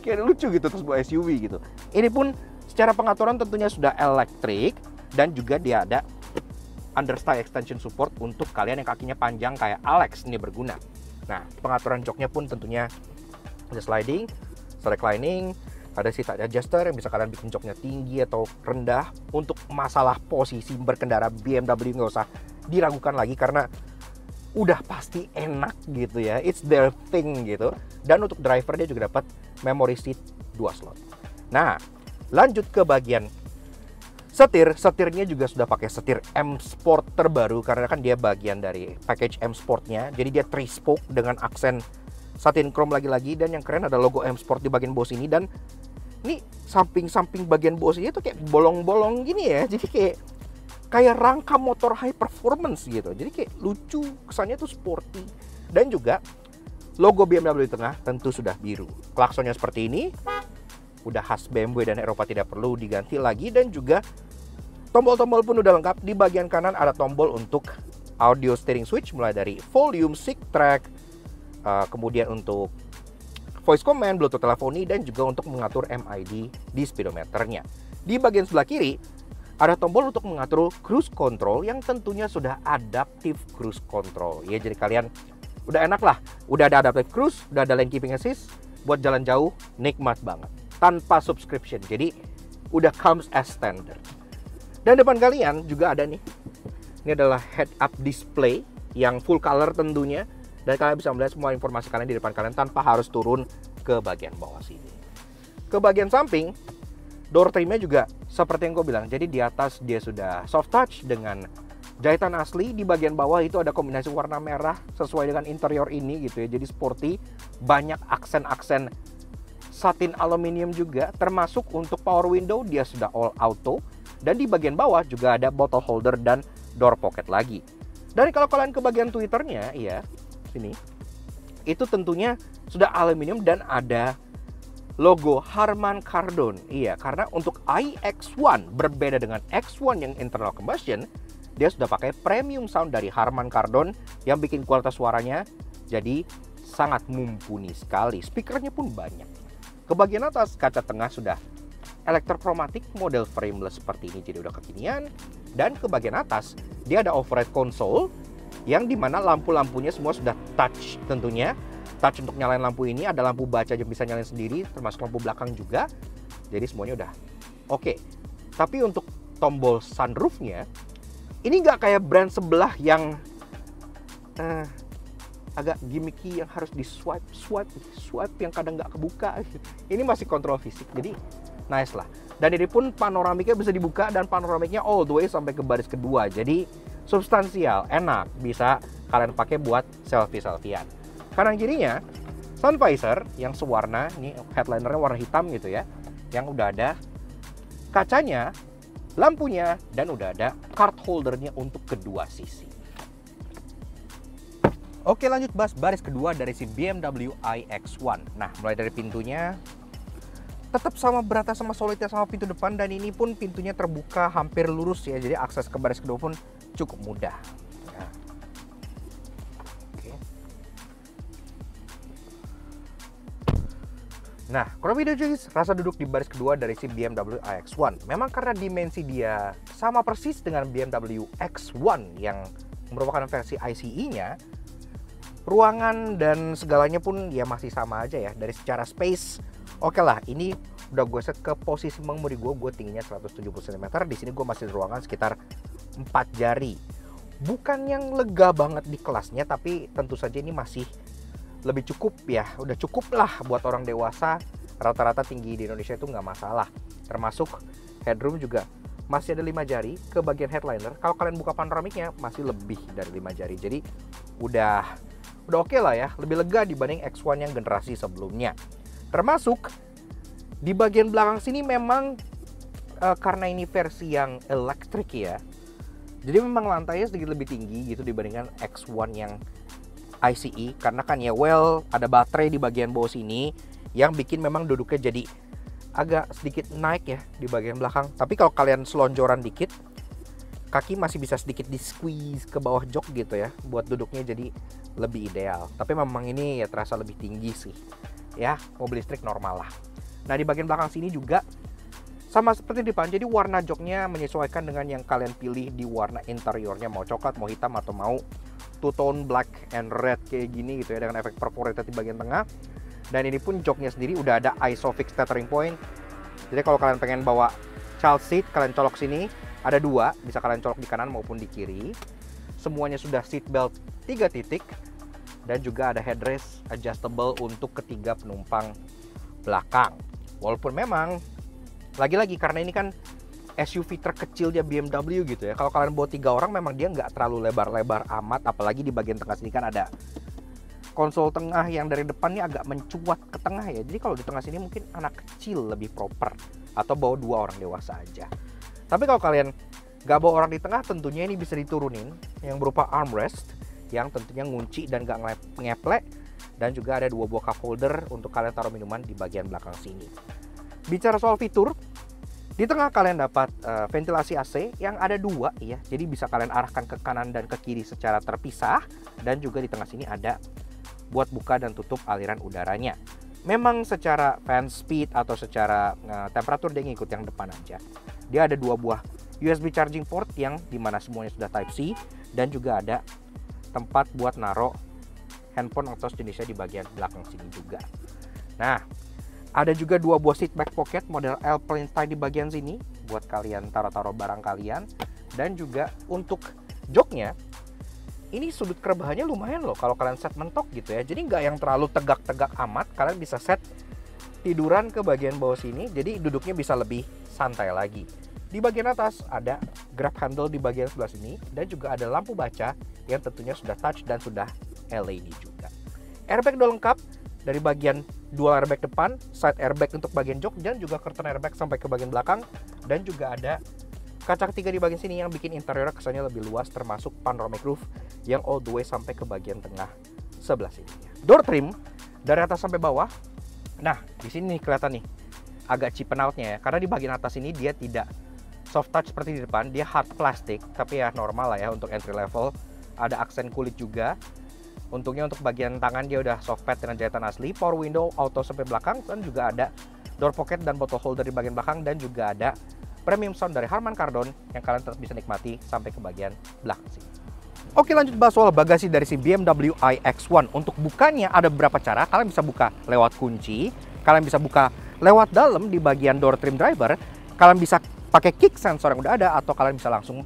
Kayak lucu gitu terus buat SUV gitu. Ini pun secara pengaturan tentunya sudah elektrik dan juga dia ada understyle extension support untuk kalian yang kakinya panjang kayak Alex ini berguna. Nah, pengaturan joknya pun tentunya ada sliding, reclining, ada seat adjuster yang bisa kalian bikin joknya tinggi atau rendah. Untuk masalah posisi berkendara BMW nggak usah diragukan lagi karena udah pasti enak gitu ya, it's their thing gitu. Dan untuk driver dia juga dapat memory seat 2 slot. Nah, lanjut ke bagian setirnya juga sudah pakai setir M Sport terbaru karena kan dia bagian dari package M Sportnya. Jadi dia 3-spoke dengan aksen satin chrome lagi-lagi, dan yang keren ada logo M Sport di bagian bawah sini. Dan ini samping-samping bagian bawah sini tuh kayak bolong-bolong gini ya. Jadi kayak rangka motor high performance gitu. Jadi kayak lucu, kesannya tuh sporty. Dan juga logo BMW di tengah tentu sudah biru. Klaksonnya seperti ini. Udah khas BMW dan Eropa, tidak perlu diganti lagi. Dan juga tombol-tombol pun udah lengkap. Di bagian kanan ada tombol untuk audio steering switch, mulai dari volume, stick track, kemudian untuk voice command, Bluetooth teleponi, dan juga untuk mengatur MID di speedometernya. Di bagian sebelah kiri ada tombol untuk mengatur cruise control yang tentunya sudah adaptive cruise control. Ya, jadi kalian udah enak lah. Udah ada adaptive cruise, udah ada lane keeping assist, buat jalan jauh nikmat banget. Tanpa subscription, jadi udah comes as standard. Dan depan kalian juga ada nih, ini adalah head up display yang full color tentunya, dan kalian bisa melihat semua informasi kalian di depan kalian tanpa harus turun ke bagian bawah sini. Ke bagian samping, door trimnya juga seperti yang gue bilang, jadi di atas dia sudah soft touch dengan jahitan asli. Di bagian bawah itu ada kombinasi warna merah sesuai dengan interior ini gitu ya, jadi sporty, banyak aksen-aksen satin aluminium juga, termasuk untuk power window dia sudah all auto. Dan di bagian bawah juga ada bottle holder dan door pocket lagi. Dan kalau kalian ke bagian Twitternya, ya sini, itu tentunya sudah aluminium dan ada logo Harman Kardon. Iya, karena untuk iX1 berbeda dengan X1 yang internal combustion, dia sudah pakai premium sound dari Harman Kardon yang bikin kualitas suaranya jadi sangat mumpuni sekali. Speakernya pun banyak. Ke bagian atas, kaca tengah sudah elektrochromatic model frameless seperti ini, jadi udah kekinian. Dan ke bagian atas, dia ada overhead console yang dimana lampu-lampunya semua sudah touch tentunya. Touch untuk nyalain lampu ini, ada lampu baca yang bisa nyalain sendiri, termasuk lampu belakang juga. Jadi semuanya udah oke. Tapi untuk tombol sunroofnya, ini nggak kayak brand sebelah yang agak gimmicky yang harus di swipe yang kadang nggak kebuka. Ini masih kontrol fisik, jadi nice lah. Dan ini pun panoramiknya bisa dibuka, dan panoramiknya all the way sampai ke baris kedua. Jadi substansial, enak, bisa kalian pakai buat selfie-selfiean. Kanan kirinya sun visor yang sewarna, ini headlinernya warna hitam gitu ya, yang udah ada kacanya, lampunya, dan udah ada card holdernya untuk kedua sisi. Oke, lanjut bahas baris kedua dari si BMW iX1. Nah, mulai dari pintunya tetap sama berata sama solidnya sama pintu depan, dan ini pun pintunya terbuka hampir lurus ya, jadi akses ke baris kedua pun cukup mudah. Nah, oke. Nah, kurang lebih guys, rasa duduk di baris kedua dari si BMW iX1. Memang karena dimensi dia sama persis dengan BMW X1 yang merupakan versi ICE-nya, ruangan dan segalanya pun ya masih sama aja ya. Dari secara space, oke lah, ini udah gue set ke posisi mengemudi gue tingginya 170 cm. Di sini gue masih di ruangan sekitar 4 jari. Bukan yang lega banget di kelasnya, tapi tentu saja ini masih lebih cukup ya. Udah cukup lah buat orang dewasa. Rata-rata tinggi di Indonesia itu nggak masalah. Termasuk headroom juga masih ada 5 jari ke bagian headliner. Kalau kalian buka panoramiknya masih lebih dari 5 jari. Jadi udah oke lah ya, lebih lega dibanding X1 yang generasi sebelumnya. Termasuk di bagian belakang sini memang karena ini versi yang elektrik ya. Jadi memang lantainya sedikit lebih tinggi gitu dibandingkan X1 yang ICE, karena kan ya ada baterai di bagian bawah sini yang bikin memang duduknya jadi agak sedikit naik ya di bagian belakang. Tapi kalau kalian selonjoran dikit, kaki masih bisa sedikit di squeeze ke bawah jok gitu ya, buat duduknya jadi lebih ideal. Tapi memang ini ya terasa lebih tinggi sih ya, mobil listrik normal lah. Nah di bagian belakang sini juga sama seperti di depan, jadi warna joknya menyesuaikan dengan yang kalian pilih di warna interiornya, mau coklat, mau hitam, atau mau two tone black and red kayak gini gitu ya, dengan efek perforated di bagian tengah. Dan ini pun joknya sendiri udah ada ISOFIX tethering point. Jadi kalau kalian pengen bawa child seat, kalian colok sini, ada 2, bisa kalian colok di kanan maupun di kiri. Semuanya sudah seat belt 3 titik, dan juga ada headrest adjustable untuk ketiga penumpang belakang. Walaupun memang lagi-lagi karena ini kan SUV terkecilnya BMW gitu ya, kalau kalian bawa 3 orang memang dia nggak terlalu lebar-lebar amat. Apalagi di bagian tengah sini kan ada konsol tengah yang dari depannya agak mencuat ke tengah ya. Jadi kalau di tengah sini mungkin anak kecil lebih proper, atau bawa 2 orang dewasa aja. Tapi kalau kalian nggak bawa orang di tengah, tentunya ini bisa diturunin yang berupa armrest yang tentunya ngunci dan nggak ngeplek. Dan juga ada 2 buah cup holder untuk kalian taruh minuman di bagian belakang sini. Bicara soal fitur, di tengah kalian dapat ventilasi AC yang ada 2 ya. Jadi bisa kalian arahkan ke kanan dan ke kiri secara terpisah. Dan juga di tengah sini ada buat buka dan tutup aliran udaranya. Memang secara fan speed atau secara temperatur dia ngikut yang depan aja. Dia ada 2 buah USB charging port yang dimana semuanya sudah Type C, dan juga ada tempat buat naruh handphone atau jenisnya di bagian belakang sini juga. Nah, ada juga 2 buah seat back pocket model Alpine style di bagian sini buat kalian taruh-taruh barang kalian. Dan juga untuk joknya, ini sudut kerebahannya lumayan loh kalau kalian set mentok gitu ya. Jadi nggak yang terlalu tegak-tegak amat. Kalian bisa set tiduran ke bagian bawah sini, jadi duduknya bisa lebih santai lagi. Di bagian atas ada grab handle di bagian sebelah sini, dan juga ada lampu baca yang tentunya sudah touch dan sudah LED juga. Airbag udah lengkap dari bagian dual airbag depan, side airbag untuk bagian jok, dan juga curtain airbag sampai ke bagian belakang. Dan juga ada kaca ketiga di bagian sini yang bikin interiornya kesannya lebih luas, termasuk panoramic roof yang all the way sampai ke bagian tengah sebelah sini. Door trim dari atas sampai bawah. Nah, di sini nih kelihatan nih agak cheap out-nya ya, karena di bagian atas ini dia tidak soft touch seperti di depan, dia hard plastik, tapi ya normal lah ya untuk entry level. Ada aksen kulit juga. Untungnya untuk bagian tangan dia udah soft pad dengan jahitan asli, power window auto sampai belakang, dan juga ada door pocket dan bottle holder di bagian belakang, dan juga ada premium sound dari Harman Kardon yang kalian tetap bisa nikmati sampai ke bagian belakang sini. Oke, lanjut bahas soal bagasi dari si BMW iX1. Untuk bukanya ada beberapa cara. Kalian bisa buka lewat kunci, kalian bisa buka lewat dalam di bagian door trim driver, kalian bisa pakai kick sensor yang udah ada, atau kalian bisa langsung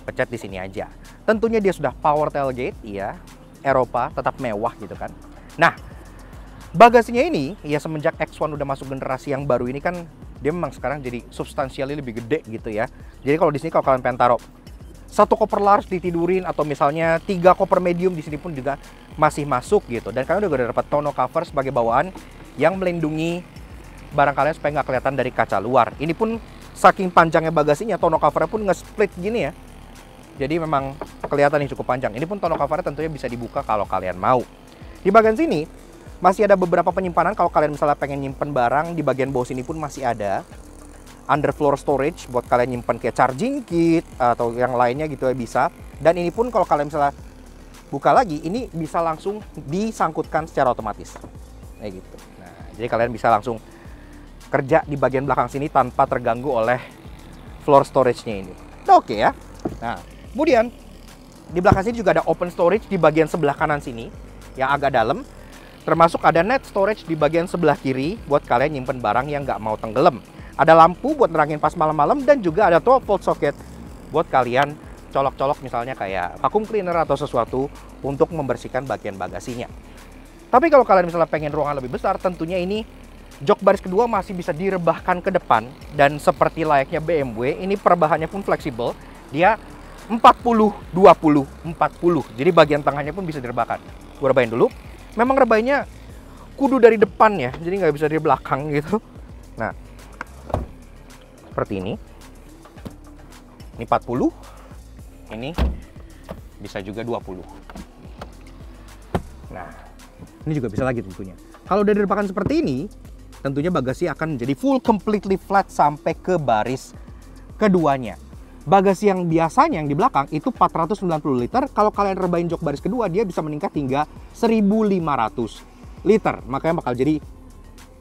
pencet di sini aja. Tentunya dia sudah power tailgate, iya, Eropa, tetap mewah gitu kan. Nah, bagasinya ini ya semenjak X1 udah masuk generasi yang baru ini kan, dia memang sekarang jadi substansialnya lebih gede gitu ya. Jadi kalau di sini kalau kalian pengen taruh 1 koper large ditidurin, atau misalnya 3 koper medium, di sini pun juga masih masuk gitu. Dan kalian udah dapat tonneau cover sebagai bawaan yang melindungi barang kalian supaya nggak kelihatan dari kaca luar. Ini pun saking panjangnya bagasinya, tonneau covernya pun nge-split gini ya. Jadi memang kelihatan nih cukup panjang. Ini pun tonneau covernya tentunya bisa dibuka kalau kalian mau. Di bagian sini masih ada beberapa penyimpanan kalau kalian misalnya pengen nyimpen barang. Di bagian bawah sini pun masih ada underfloor storage buat kalian nyimpen kayak charging kit atau yang lainnya gitu ya, bisa. Dan ini pun kalau kalian misalnya buka lagi, ini bisa langsung disangkutkan secara otomatis kayak gitu. Nah, jadi kalian bisa langsung kerja di bagian belakang sini tanpa terganggu oleh floor storage-nya ini. Nah, oke ya. Nah, kemudian Di belakang sini juga ada open storage di bagian sebelah kanan sini yang agak dalam. Termasuk ada net storage di bagian sebelah kiri buat kalian nyimpen barang yang nggak mau tenggelam. Ada lampu buat nerangin pas malam-malam dan juga ada 12 volt socket buat kalian colok-colok misalnya kayak vacuum cleaner atau sesuatu untuk membersihkan bagian bagasinya. Tapi kalau kalian misalnya pengen ruangan lebih besar, tentunya ini jok baris kedua masih bisa direbahkan ke depan. Dan seperti layaknya BMW, ini perbahannya pun fleksibel. Dia 40, 20, 40. Jadi bagian tengahnya pun bisa direbahkan. Gue rebahin dulu. Memang rebahnya kudu dari depan ya, jadi nggak bisa dari belakang gitu. Nah, seperti ini. Ini 40. Ini bisa juga 20. Nah, ini juga bisa lagi tentunya. Kalau udah direbahkan seperti ini, tentunya bagasi akan menjadi full completely flat sampai ke baris keduanya. Bagasi yang biasanya yang di belakang itu 490 liter. Kalau kalian rebahin jok baris kedua, dia bisa meningkat hingga 1500 liter. Makanya bakal jadi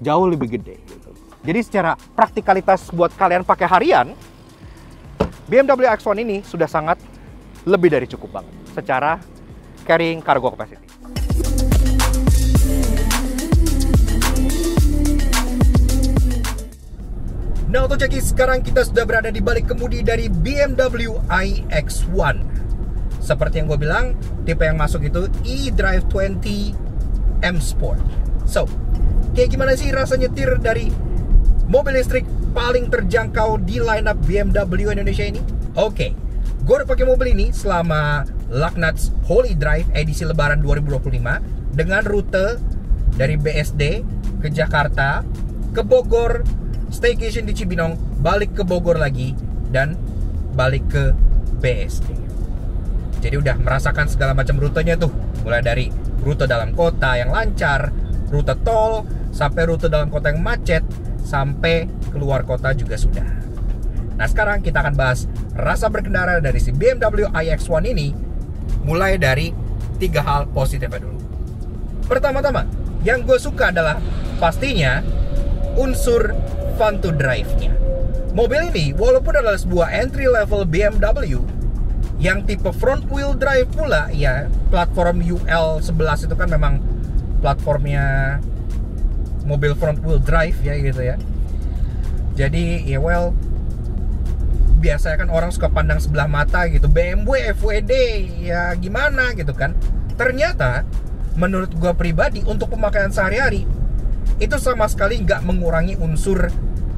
jauh lebih gede gitu. Jadi secara praktikalitas buat kalian pakai harian, BMW X1 ini sudah sangat lebih dari cukup banget secara carrying cargo capacity. Nah, untuk ceki sekarang kita sudah berada di balik kemudi dari BMW iX1. Seperti yang gue bilang, tipe yang masuk itu eDrive 20 M Sport. So, kayak gimana sih rasa nyetir dari mobil listrik paling terjangkau di lineup BMW Indonesia ini? Oke, gue udah pakai mobil ini selama Lucknuts Holy Drive edisi Lebaran 2025 dengan rute dari BSD ke Jakarta, ke Bogor, staycation di Cibinong, balik ke Bogor lagi, dan balik ke BSD. Jadi udah merasakan segala macam rutenya tuh, mulai dari rute dalam kota yang lancar, rute tol, sampai rute dalam kota yang macet, sampai keluar kota juga sudah. Nah, sekarang kita akan bahas rasa berkendara dari si BMW iX1 ini, mulai dari 3 hal positifnya dulu. Pertama-tama, yang gue suka adalah pastinya unsur fun to drive-nya. Mobil ini walaupun adalah sebuah entry level BMW yang tipe front wheel drive pula, ya platform UL11 itu kan memang platformnya mobil front wheel drive ya gitu ya. Jadi ya biasanya kan orang suka pandang sebelah mata gitu, BMW FWD ya gimana gitu kan. Ternyata menurut gua pribadi untuk pemakaian sehari-hari itu sama sekali nggak mengurangi unsur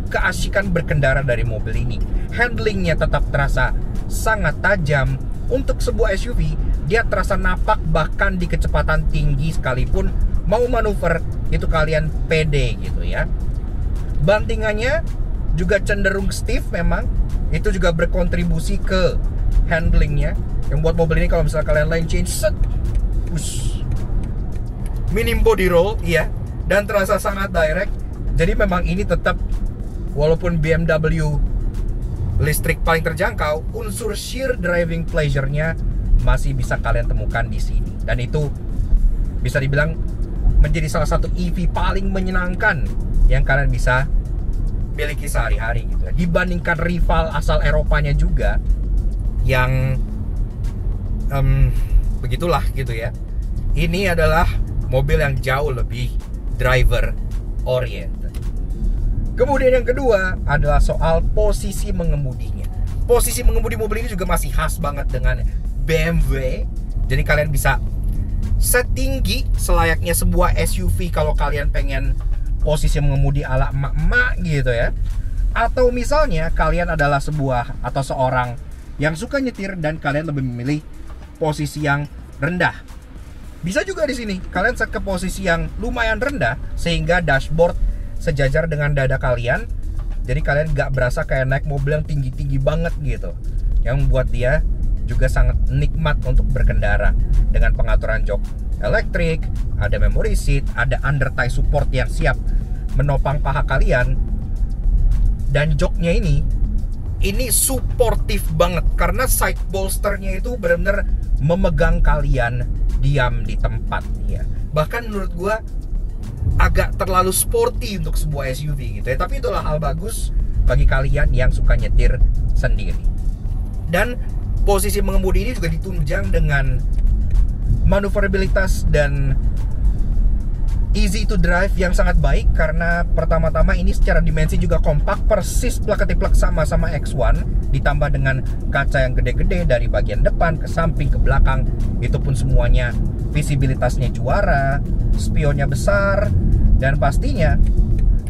keasikan berkendara dari mobil ini. Handlingnya tetap terasa sangat tajam. Untuk sebuah SUV, dia terasa napak bahkan di kecepatan tinggi sekalipun mau manuver itu kalian pede gitu ya. Bantingannya juga cenderung stiff memang. Itu juga berkontribusi ke handlingnya. Yang buat mobil ini kalau misalnya kalian line change set, minim body roll, iya, dan terasa sangat direct. Jadi memang ini tetap, walaupun BMW listrik paling terjangkau, unsur sheer driving pleasure-nya masih bisa kalian temukan di sini. Dan itu bisa dibilang menjadi salah satu EV paling menyenangkan yang kalian bisa miliki sehari-hari gitu. Dibandingkan rival asal Eropanya juga yang begitulah gitu ya. Ini adalah mobil yang jauh lebih driver oriented. Kemudian yang kedua adalah soal posisi mengemudinya. Posisi mengemudi mobil ini juga masih khas banget dengan BMW. Jadi kalian bisa set tinggi selayaknya sebuah SUV kalau kalian pengen posisi mengemudi ala emak-emak gitu ya. Atau misalnya kalian adalah sebuah atau seorang yang suka nyetir dan kalian lebih memilih posisi yang rendah. Bisa juga di sini kalian set ke posisi yang lumayan rendah sehingga dashboard sejajar dengan dada kalian. Jadi kalian gak berasa kayak naik mobil yang tinggi-tinggi banget gitu. Yang membuat dia juga sangat nikmat untuk berkendara. Dengan pengaturan jok elektrik, ada memory seat, ada under thigh support yang siap menopang paha kalian. Dan joknya ini supportif banget karena side bolsternya itu benar-benar memegang kalian diam di tempat ya. Bahkan menurut gua agak terlalu sporty untuk sebuah SUV gitu ya. Tapi itulah hal bagus bagi kalian yang suka nyetir sendiri. Dan Posisi mengemudi ini juga ditunjang dengan manuverabilitas dan easy to drive yang sangat baik, karena pertama-tama ini secara dimensi juga kompak, persis plak-ketiplak sama X1, ditambah dengan kaca yang gede-gede dari bagian depan ke samping ke belakang, itu pun semuanya visibilitasnya juara, spionnya besar, dan pastinya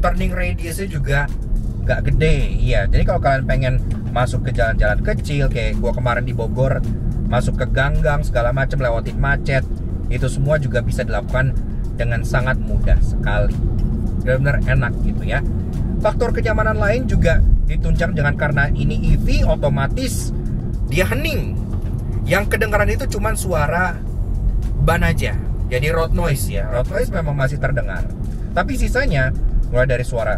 turning radiusnya juga nggak gede. Iya, jadi kalau kalian pengen masuk ke jalan-jalan kecil kayak gua kemarin di Bogor, masuk ke ganggang segala macam, lewatin macet, itu semua juga bisa dilakukan dengan sangat mudah sekali. Benar-benar enak gitu ya. Faktor kenyamanan lain juga ditunjang dengan karena ini EV, otomatis dia hening. Yang kedengaran itu cuman suara ban aja. Jadi road noise ya. Road noise memang masih terdengar. Tapi sisanya mulai dari suara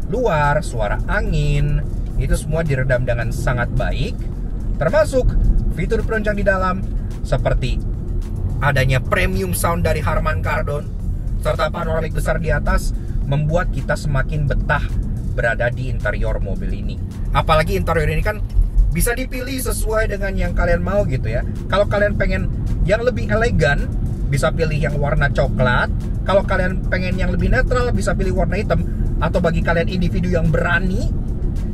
luar, suara angin, itu semua diredam dengan sangat baik. Termasuk fitur penunjang di dalam seperti adanya premium sound dari Harman Kardon serta panoramik besar di atas membuat kita semakin betah berada di interior mobil ini. Apalagi interior ini kan bisa dipilih sesuai dengan yang kalian mau gitu ya. Kalau kalian pengen yang lebih elegan, bisa pilih yang warna coklat. Kalau kalian pengen yang lebih netral, bisa pilih warna hitam. Atau bagi kalian individu yang berani,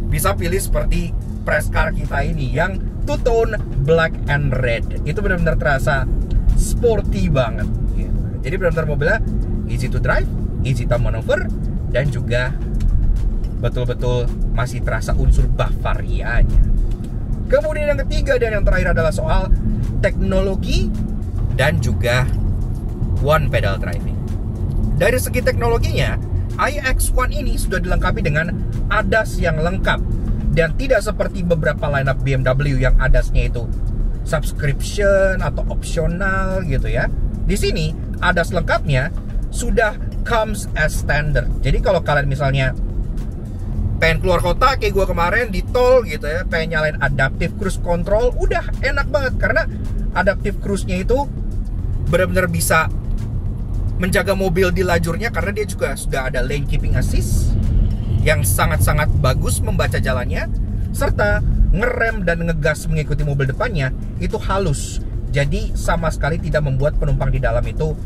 bisa pilih seperti press car kita ini yang two-tone black and red. Itu benar-benar terasa sporty banget gitu. Jadi benar-benar mobilnya easy to drive, easy to maneuver, dan juga betul-betul masih terasa unsur Bavarianya. Kemudian yang ketiga dan yang terakhir adalah soal teknologi dan juga one pedal driving. Dari segi teknologinya, iX1 ini sudah dilengkapi dengan ADAS yang lengkap, dan tidak seperti beberapa lineup BMW yang ADAS-nya itu subscription atau opsional gitu ya. Di sini ADAS lengkapnya sudah comes as standard. Jadi kalau kalian misalnya pengen keluar kota kayak gue kemarin di tol gitu ya, pengen nyalain adaptive cruise control, udah enak banget karena adaptive cruise-nya itu benar-benar bisa menjaga mobil di lajurnya, karena dia juga sudah ada lane keeping assist yang sangat-sangat bagus membaca jalannya, serta ngerem dan ngegas mengikuti mobil depannya itu halus. Jadi sama sekali tidak membuat penumpang di dalam itu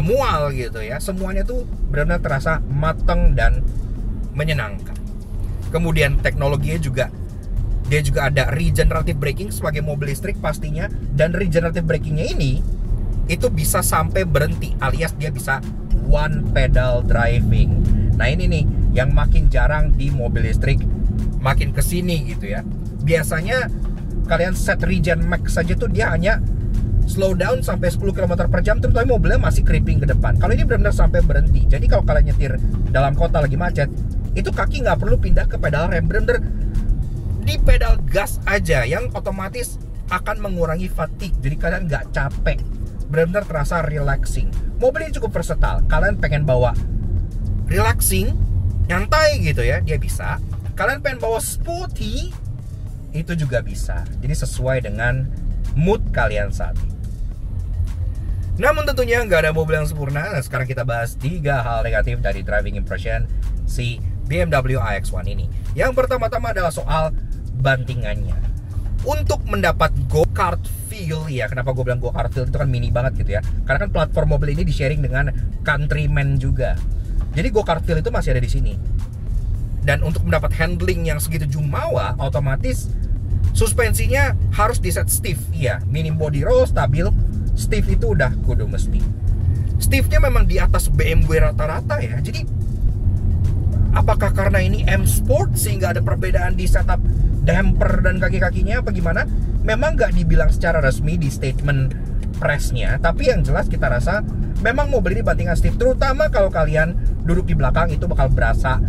mual gitu ya. Semuanya tuh benar-benar terasa matang dan menyenangkan. Kemudian teknologinya juga, dia juga ada regenerative braking sebagai mobil listrik pastinya, dan regenerative brakingnya ini itu bisa sampai berhenti, alias dia bisa one pedal driving. Nah ini nih yang makin jarang di mobil listrik makin kesini gitu ya. Biasanya kalian set regen max saja tuh dia hanya slow down sampai 10 km per jam, tapi mobilnya masih creeping ke depan. Kalau ini benar-benar sampai berhenti. Jadi kalau kalian nyetir dalam kota lagi macet, itu kaki nggak perlu pindah ke pedal rem, benar-benar di pedal gas aja, yang otomatis akan mengurangi fatigue. Jadi kalian nggak capek, benar-benar terasa relaxing. Mobil ini cukup versatile. Kalian pengen bawa relaxing, nyantai gitu ya, dia bisa. Kalian pengen bawa sporty, itu juga bisa. Jadi sesuai dengan mood kalian saat ini. Namun tentunya nggak ada mobil yang sempurna. Nah, sekarang kita bahas 3 hal negatif dari driving impression si BMW iX1 ini. Yang pertama-tama adalah soal bantingannya. Untuk mendapat go-kart feel, ya kenapa gue bilang go-kart feel, itu kan mini banget gitu ya, karena kan platform mobil ini di-sharing dengan Countryman juga. Jadi go-kart feel itu masih ada di sini. Dan untuk mendapat handling yang segitu jumawa, otomatis suspensinya harus di set stiff. Iya, minim body roll, stabil. Stiff itu udah kudu mesti. Stiffnya memang di atas BMW rata-rata ya. Jadi apakah karena ini M Sport sehingga ada perbedaan di setup damper dan kaki-kakinya apa gimana? Memang nggak dibilang secara resmi di statement pressnya, tapi yang jelas kita rasa memang mobil ini bantingan stiff. Terutama kalau kalian duduk di belakang itu bakal berasa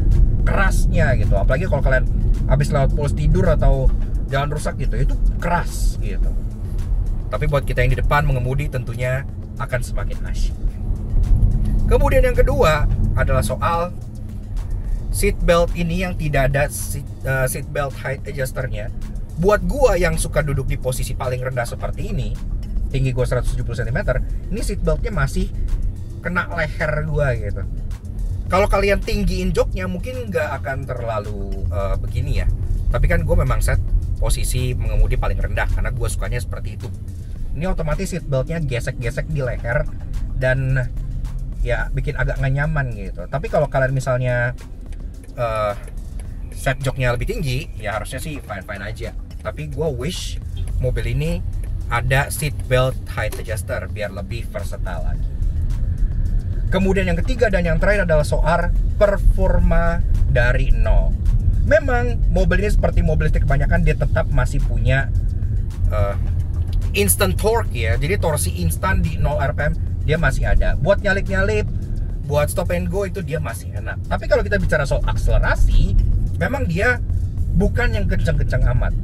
kerasnya gitu. Apalagi kalau kalian habis lewat pols tidur atau jalan rusak gitu, itu keras gitu. Tapi buat kita yang di depan mengemudi tentunya akan semakin asyik. Kemudian yang kedua adalah soal seat belt ini yang tidak ada seat belt height adjusternya. Buat gua yang suka duduk di posisi paling rendah seperti ini, tinggi gua 170 cm, ini seat beltnya masih kena leher gua gitu. Kalau kalian tinggiin joknya mungkin nggak akan terlalu begini ya. Tapi kan gue memang set posisi mengemudi paling rendah, karena gue sukanya seperti itu. Ini otomatis seatbeltnya gesek-gesek di leher dan ya bikin agak nggak nyaman gitu. Tapi kalau kalian misalnya set joknya lebih tinggi, ya harusnya sih fine-fine aja. Tapi gue wish mobil ini ada seat belt height adjuster biar lebih versatile lagi. Kemudian yang ketiga dan yang terakhir adalah soal performa dari nol. Memang mobil ini seperti mobil listrik kebanyakan, dia tetap masih punya instant torque ya. Jadi torsi instan di 0 rpm dia masih ada. Buat nyalip-nyalip, buat stop and go itu dia masih enak. Tapi kalau kita bicara soal akselerasi, memang dia bukan yang kencang-kencang amat.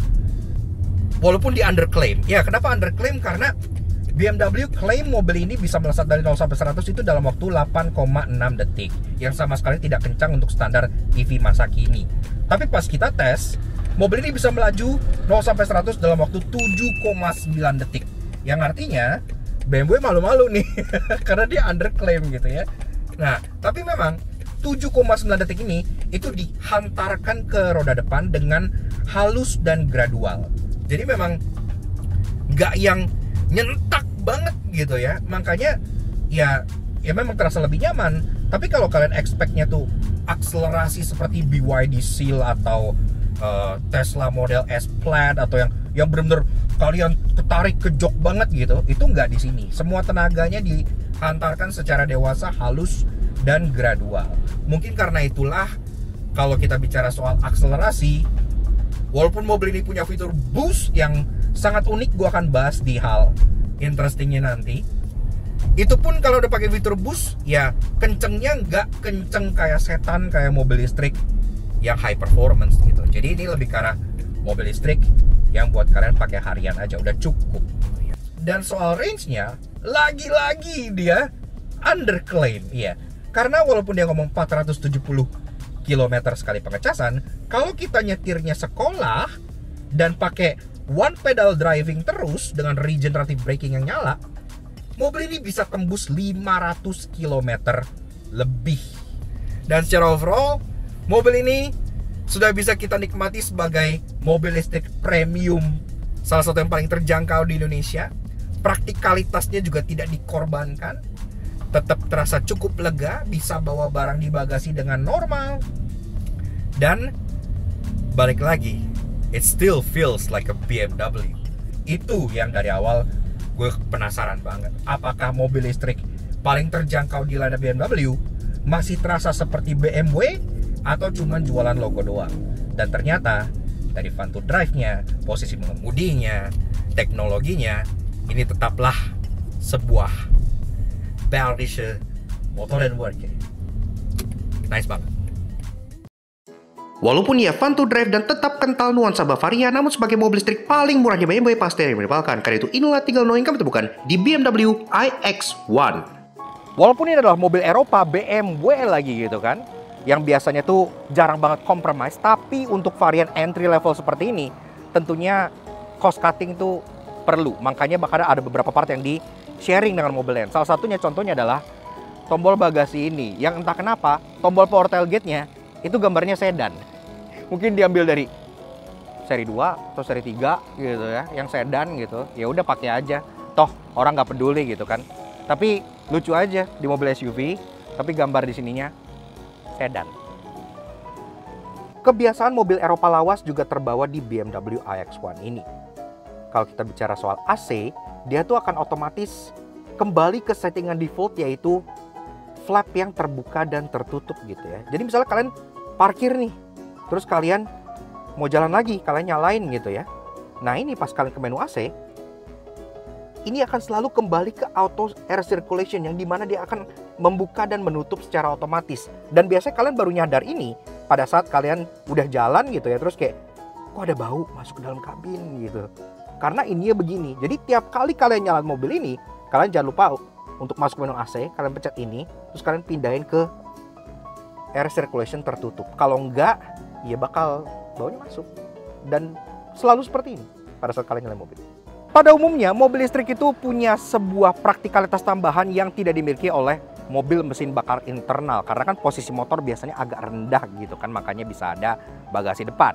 Walaupun di underclaim. Ya, kenapa underclaim? Karena BMW klaim mobil ini bisa melesat dari 0 sampai 100 itu dalam waktu 8,6 detik. Yang sama sekali tidak kencang untuk standar EV masa kini. Tapi pas kita tes, mobil ini bisa melaju 0 sampai 100 dalam waktu 7,9 detik. Yang artinya BMW malu-malu nih karena dia underclaim gitu ya. Nah, tapi memang 7,9 detik ini itu dihantarkan ke roda depan dengan halus dan gradual. Jadi memang nggak yang nyentak banget gitu ya. Makanya ya memang terasa lebih nyaman. Tapi kalau kalian expect-nya tuh akselerasi seperti BYD Seal atau Tesla Model S Plaid atau yang benar-benar kalian ketarik ke jok banget gitu, itu nggak di sini. Semua tenaganya dihantarkan secara dewasa, halus dan gradual. Mungkin karena itulah kalau kita bicara soal akselerasi, walaupun mobil ini punya fitur boost yang sangat unik, gua akan bahas di hal interestingnya nanti. Itu pun kalau udah pakai fitur boost, ya kencengnya nggak kenceng kayak setan kayak mobil listrik yang high performance gitu. Jadi ini lebih ke arah mobil listrik yang buat kalian pakai harian aja udah cukup. Dan soal range-nya, lagi-lagi dia underclaim, ya. Karena walaupun dia ngomong 470 km sekali pengecasan, kalau kita nyetirnya sekolah dan pakai one pedal driving terus dengan regenerative braking yang nyala, mobil ini bisa tembus 500 km lebih. Dan secara overall, mobil ini sudah bisa kita nikmati sebagai mobil listrik premium, salah satu yang paling terjangkau di Indonesia. Praktikalitasnya juga tidak dikorbankan, tetap terasa cukup lega, bisa bawa barang di bagasi dengan normal. Dan balik lagi, it still feels like a BMW. Itu yang dari awal gue penasaran banget. Apakah mobil listrik paling terjangkau di line BMW masih terasa seperti BMW atau cuman jualan logo doang? Dan ternyata dari fun to drive-nya, posisi mengemudinya, teknologinya, ini tetaplah sebuah bayerische Motorenwerke. Nice banget. Walaupun ia fun to drive dan tetap kental nuansa Bavaria, namun sebagai mobil listrik paling murahnya BMW pasti yang merivalkan. Karena itu inilah 3 yang kami temukan di BMW iX1. Walaupun ini adalah mobil Eropa, BMW lagi gitu kan, yang biasanya tuh jarang banget compromise, tapi untuk varian entry level seperti ini, tentunya cost cutting tuh perlu. Makanya bakal ada beberapa part yang di sharing dengan mobil lain. Salah satunya contohnya adalah tombol bagasi ini, yang entah kenapa tombol power tailgate-nya itu gambarnya sedan. Mungkin diambil dari seri 2 atau seri 3 gitu ya, yang sedan gitu. Ya udah pakai aja. Toh orang nggak peduli gitu kan. Tapi lucu aja di mobil SUV, tapi gambar di sininya sedan. Kebiasaan mobil Eropa lawas juga terbawa di BMW iX1 ini. Kalau kita bicara soal AC, dia tuh akan otomatis kembali ke settingan default, yaitu flap yang terbuka dan tertutup gitu ya. Jadi misalnya kalian parkir nih, terus kalian mau jalan lagi, kalian nyalain gitu ya. Nah ini pas kalian ke menu AC, ini akan selalu kembali ke auto air circulation, yang dimana dia akan membuka dan menutup secara otomatis. Dan biasanya kalian baru nyadar ini pada saat kalian udah jalan gitu ya, terus kayak kok ada bau masuk ke dalam kabin gitu. Karena ininya begini, jadi tiap kali kalian nyalain mobil ini, kalian jangan lupa untuk masuk menu AC, kalian pencet ini, terus kalian pindahin ke air circulation tertutup. Kalau enggak, ya bakal baunya masuk. Dan selalu seperti ini pada saat kalian nyalain mobil. Pada umumnya, mobil listrik itu punya sebuah praktikalitas tambahan yang tidak dimiliki oleh mobil mesin bakar internal. Karena kan posisi motor biasanya agak rendah gitu kan, makanya bisa ada bagasi depan.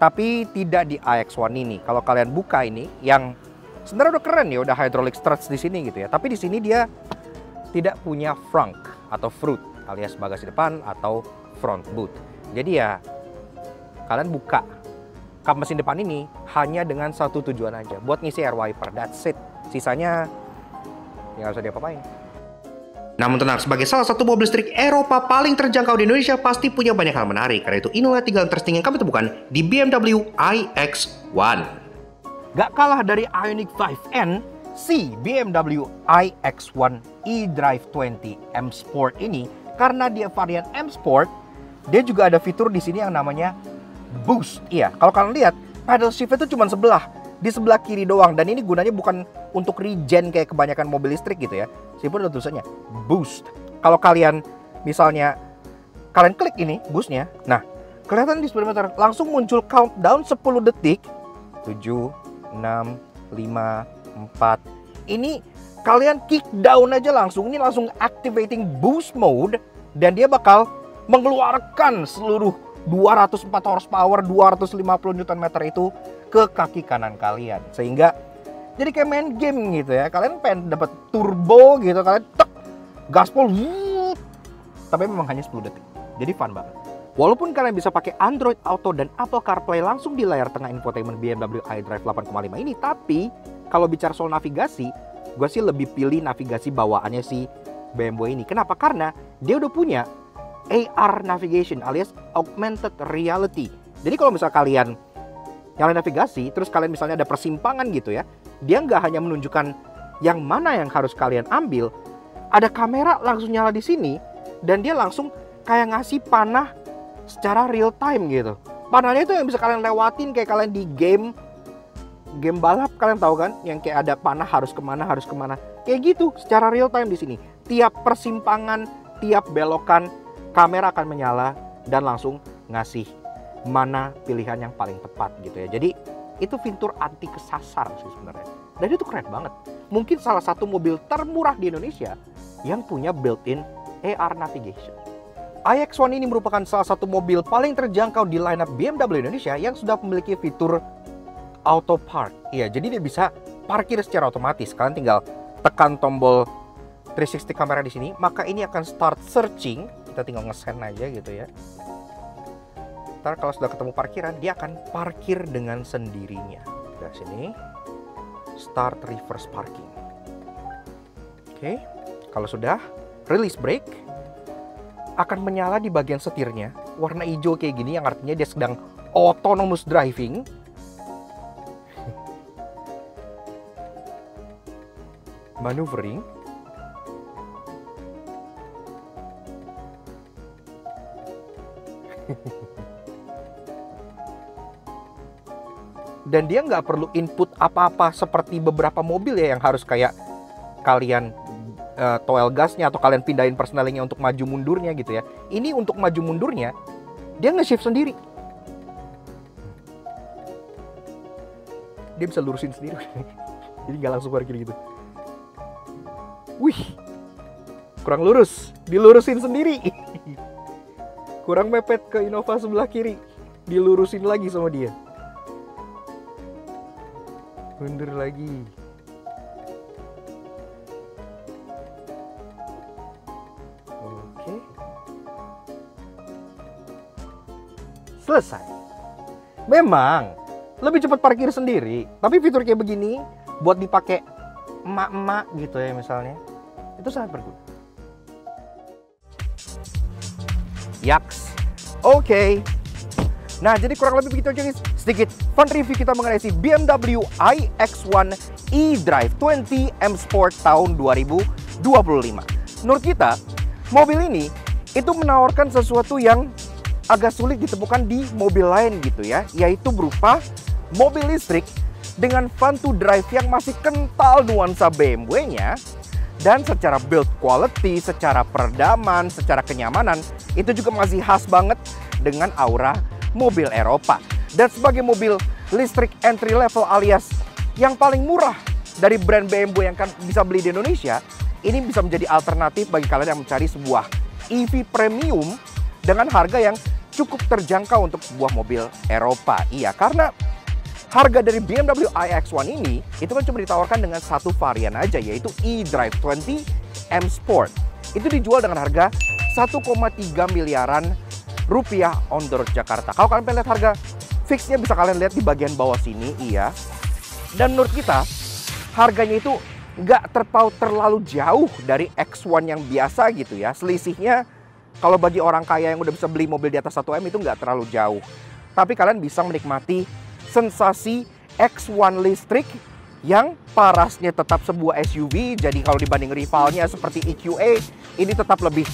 Tapi tidak di iX1 ini. Kalau kalian buka ini, yang sebenarnya udah keren ya, udah hydraulic struts di sini gitu ya. Tapi di sini dia tidak punya frunk atau fruit alias bagasi depan atau front boot. Jadi ya kalian buka kap mesin depan ini hanya dengan satu tujuan aja, buat ngisi air wiper. That's it. Sisanya ya nggak usah diapa-apain. Namun tenang, sebagai salah satu mobil listrik Eropa paling terjangkau di Indonesia pasti punya banyak hal menarik. Karena itu inilah 3 hal interesting yang kami temukan di BMW iX1. Gak kalah dari Ioniq 5N, si BMW iX1 eDrive 20 M Sport ini, karena dia varian M Sport, dia juga ada fitur di sini yang namanya Boost. Iya, kalau kalian lihat, pedal shift itu cuma di sebelah kiri doang, dan ini gunanya bukan untuk regen kayak kebanyakan mobil listrik gitu ya. Sipun ada tulisannya Boost. Kalau kalian misalnya kalian klik ini boostnya, nah kelihatan di speedometer langsung muncul countdown 10 detik. 7, 6, 5, 4. Ini kalian kick down aja langsung, ini langsung activating boost mode, dan dia bakal mengeluarkan seluruh 204 horsepower, 250 Nm itu ke kaki kanan kalian. Sehingga jadi kayak main game gitu ya. Kalian pengen dapat turbo gitu, kalian tek gaspol, tapi memang hanya 10 detik. Jadi fun banget. Walaupun kalian bisa pakai Android Auto dan Apple CarPlay langsung di layar tengah infotainment BMW iDrive 8,5 ini, tapi kalau bicara soal navigasi, gue sih lebih pilih navigasi bawaannya si BMW ini. Kenapa? Karena dia udah punya AR navigation alias augmented reality. Jadi kalau misal kalian nyalain navigasi, terus kalian misalnya ada persimpangan gitu ya, dia nggak hanya menunjukkan yang mana yang harus kalian ambil, ada kamera langsung nyala di sini, dan dia langsung kayak ngasih panah secara real time gitu. Panahnya itu yang bisa kalian lewatin kayak kalian di game balap, kalian tahu kan, yang kayak ada panah harus kemana, kayak gitu secara real time di sini. Tiap persimpangan, tiap belokan, kamera akan menyala dan langsung ngasih mana pilihan yang paling tepat gitu ya. Jadi itu fitur anti kesasar sih sebenarnya. Dan itu keren banget. Mungkin salah satu mobil termurah di Indonesia yang punya built-in AR navigation. iX1 ini merupakan salah satu mobil paling terjangkau di lineup BMW Indonesia yang sudah memiliki fitur auto park. Iya, jadi dia bisa parkir secara otomatis. Kalian tinggal tekan tombol 360 kamera di sini, maka ini akan start searching. Kita tinggal nge-send aja gitu ya. Ntar kalau sudah ketemu parkiran, dia akan parkir dengan sendirinya. Kita sini, start reverse parking. Oke, kalau sudah, release brake, akan menyala di bagian setirnya, warna hijau kayak gini, yang artinya dia sedang autonomous driving. Maneuvering. Dan dia nggak perlu input apa-apa seperti beberapa mobil ya yang harus kayak kalian toel gasnya atau kalian pindahin persnelingnya untuk maju mundurnya gitu ya. Ini untuk maju mundurnya dia nge-shift sendiri. Dia bisa lurusin sendiri. Jadi nggak langsung parkir gitu. Wih, kurang lurus, dilurusin sendiri. Kurang mepet ke Innova sebelah kiri, dilurusin lagi sama dia. Mundur lagi. Oke. Selesai. Memang lebih cepat parkir sendiri, tapi fitur kayak begini buat dipakai emak-emak gitu ya misalnya, itu sangat berguna. Yaks. Oke. Nah, jadi kurang lebih begitu aja guys. Sedikit fun review kita mengenai si BMW iX1 eDrive 20 M Sport tahun 2025. Menurut kita, mobil ini itu menawarkan sesuatu yang agak sulit ditemukan di mobil lain gitu ya, yaitu berupa mobil listrik dengan fun to drive yang masih kental nuansa BMW-nya, dan secara build quality, secara peredaman, secara kenyamanan, itu juga masih khas banget dengan aura mobil Eropa. Dan sebagai mobil listrik entry level alias yang paling murah dari brand BMW yang kan bisa beli di Indonesia, ini bisa menjadi alternatif bagi kalian yang mencari sebuah EV premium dengan harga yang cukup terjangkau untuk sebuah mobil Eropa. Iya, karena harga dari BMW iX1 ini itu kan cuma ditawarkan dengan satu varian aja, yaitu eDrive 20 M Sport. Itu dijual dengan harga 1,3 miliaran rupiah on the road Jakarta. Kalau kalian pengen lihat harga fixnya bisa kalian lihat di bagian bawah sini, iya. Dan menurut kita harganya itu nggak terpaut terlalu jauh dari X1 yang biasa gitu ya. Selisihnya kalau bagi orang kaya yang udah bisa beli mobil di atas 1M itu nggak terlalu jauh. Tapi kalian bisa menikmati sensasi X1 listrik yang parasnya tetap sebuah SUV. Jadi kalau dibanding rivalnya seperti EQA, ini tetap lebih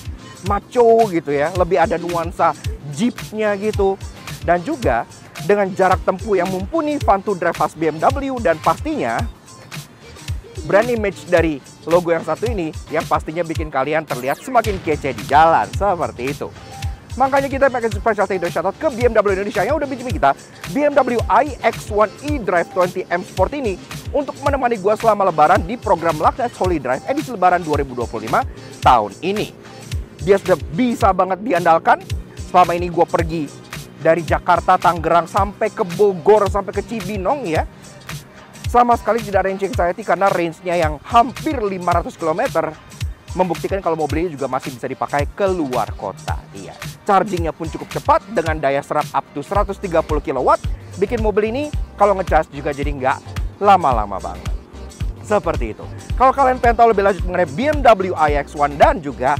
macho gitu ya, lebih ada nuansa Jeep-nya gitu. Dan juga dengan jarak tempuh yang mumpuni, fun to drive khas BMW, dan pastinya brand image dari logo yang satu ini yang pastinya bikin kalian terlihat semakin kece di jalan, seperti itu. Makanya kita pakai special thank you shout out ke BMW Indonesia yang udah pinjemin kita BMW iX1 eDrive 20 M Sport ini untuk menemani gue selama lebaran di program Luck Nuts Holy Drive edisi lebaran 2025 tahun ini. Dia sudah bisa banget diandalkan. Selama ini gue pergi dari Jakarta, Tangerang, sampai ke Bogor, sampai ke Cibinong ya. Sama sekali tidak ada range anxiety karena range-nya yang hampir 500 km membuktikan kalau mobil ini juga masih bisa dipakai ke luar kota. Iya. Chargingnya pun cukup cepat dengan daya serap up to 130 kW. Bikin mobil ini kalau ngecas juga jadi nggak lama-lama banget. Seperti itu. Kalau kalian pengen tahu lebih lanjut mengenai BMW iX1 dan juga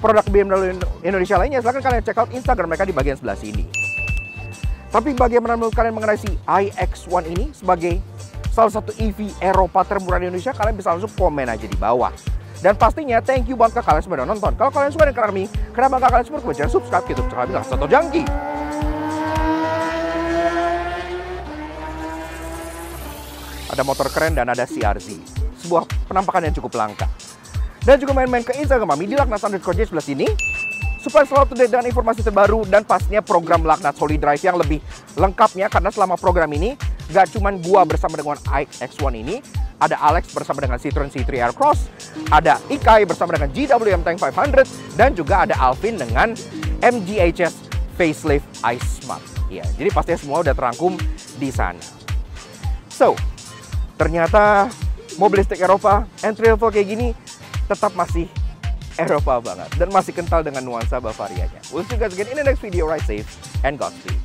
produk BMW Indonesia lainnya, silahkan kalian check out Instagram mereka di bagian sebelah sini. Tapi bagaimana menurut kalian mengenai si iX1 ini sebagai salah satu EV Eropa termurah di Indonesia? Kalian bisa langsung komen aja di bawah. Dan pastinya thank you banget ke kalian semua udah nonton. Kalau kalian suka dengan kami, kenapa nggak kalian semua jangan subscribe YouTube channel kami Soto Jangki. Ada motor keren dan ada CRZ, sebuah penampakan yang cukup langka. Dan juga main-main ke Instagram kami di Laknats_J sebelah sini supaya selalu update dengan informasi terbaru dan pastinya program Luck Nuts Holy Drive yang lebih lengkapnya, karena selama program ini gak cuman gua bersama dengan iX1 ini, ada Alex bersama dengan Citroen C3 Aircross, ada Ikai bersama dengan GWM Tank 500, dan juga ada Alvin dengan MGHS Facelift Ice Smart. Ya, jadi pastinya semua udah terangkum di sana. So, ternyata mobil listrik Eropa entry level kayak gini tetap masih Eropa banget dan masih kental dengan nuansa Bavarianya. We'll see you guys again in the next video. Ride safe and Godspeed.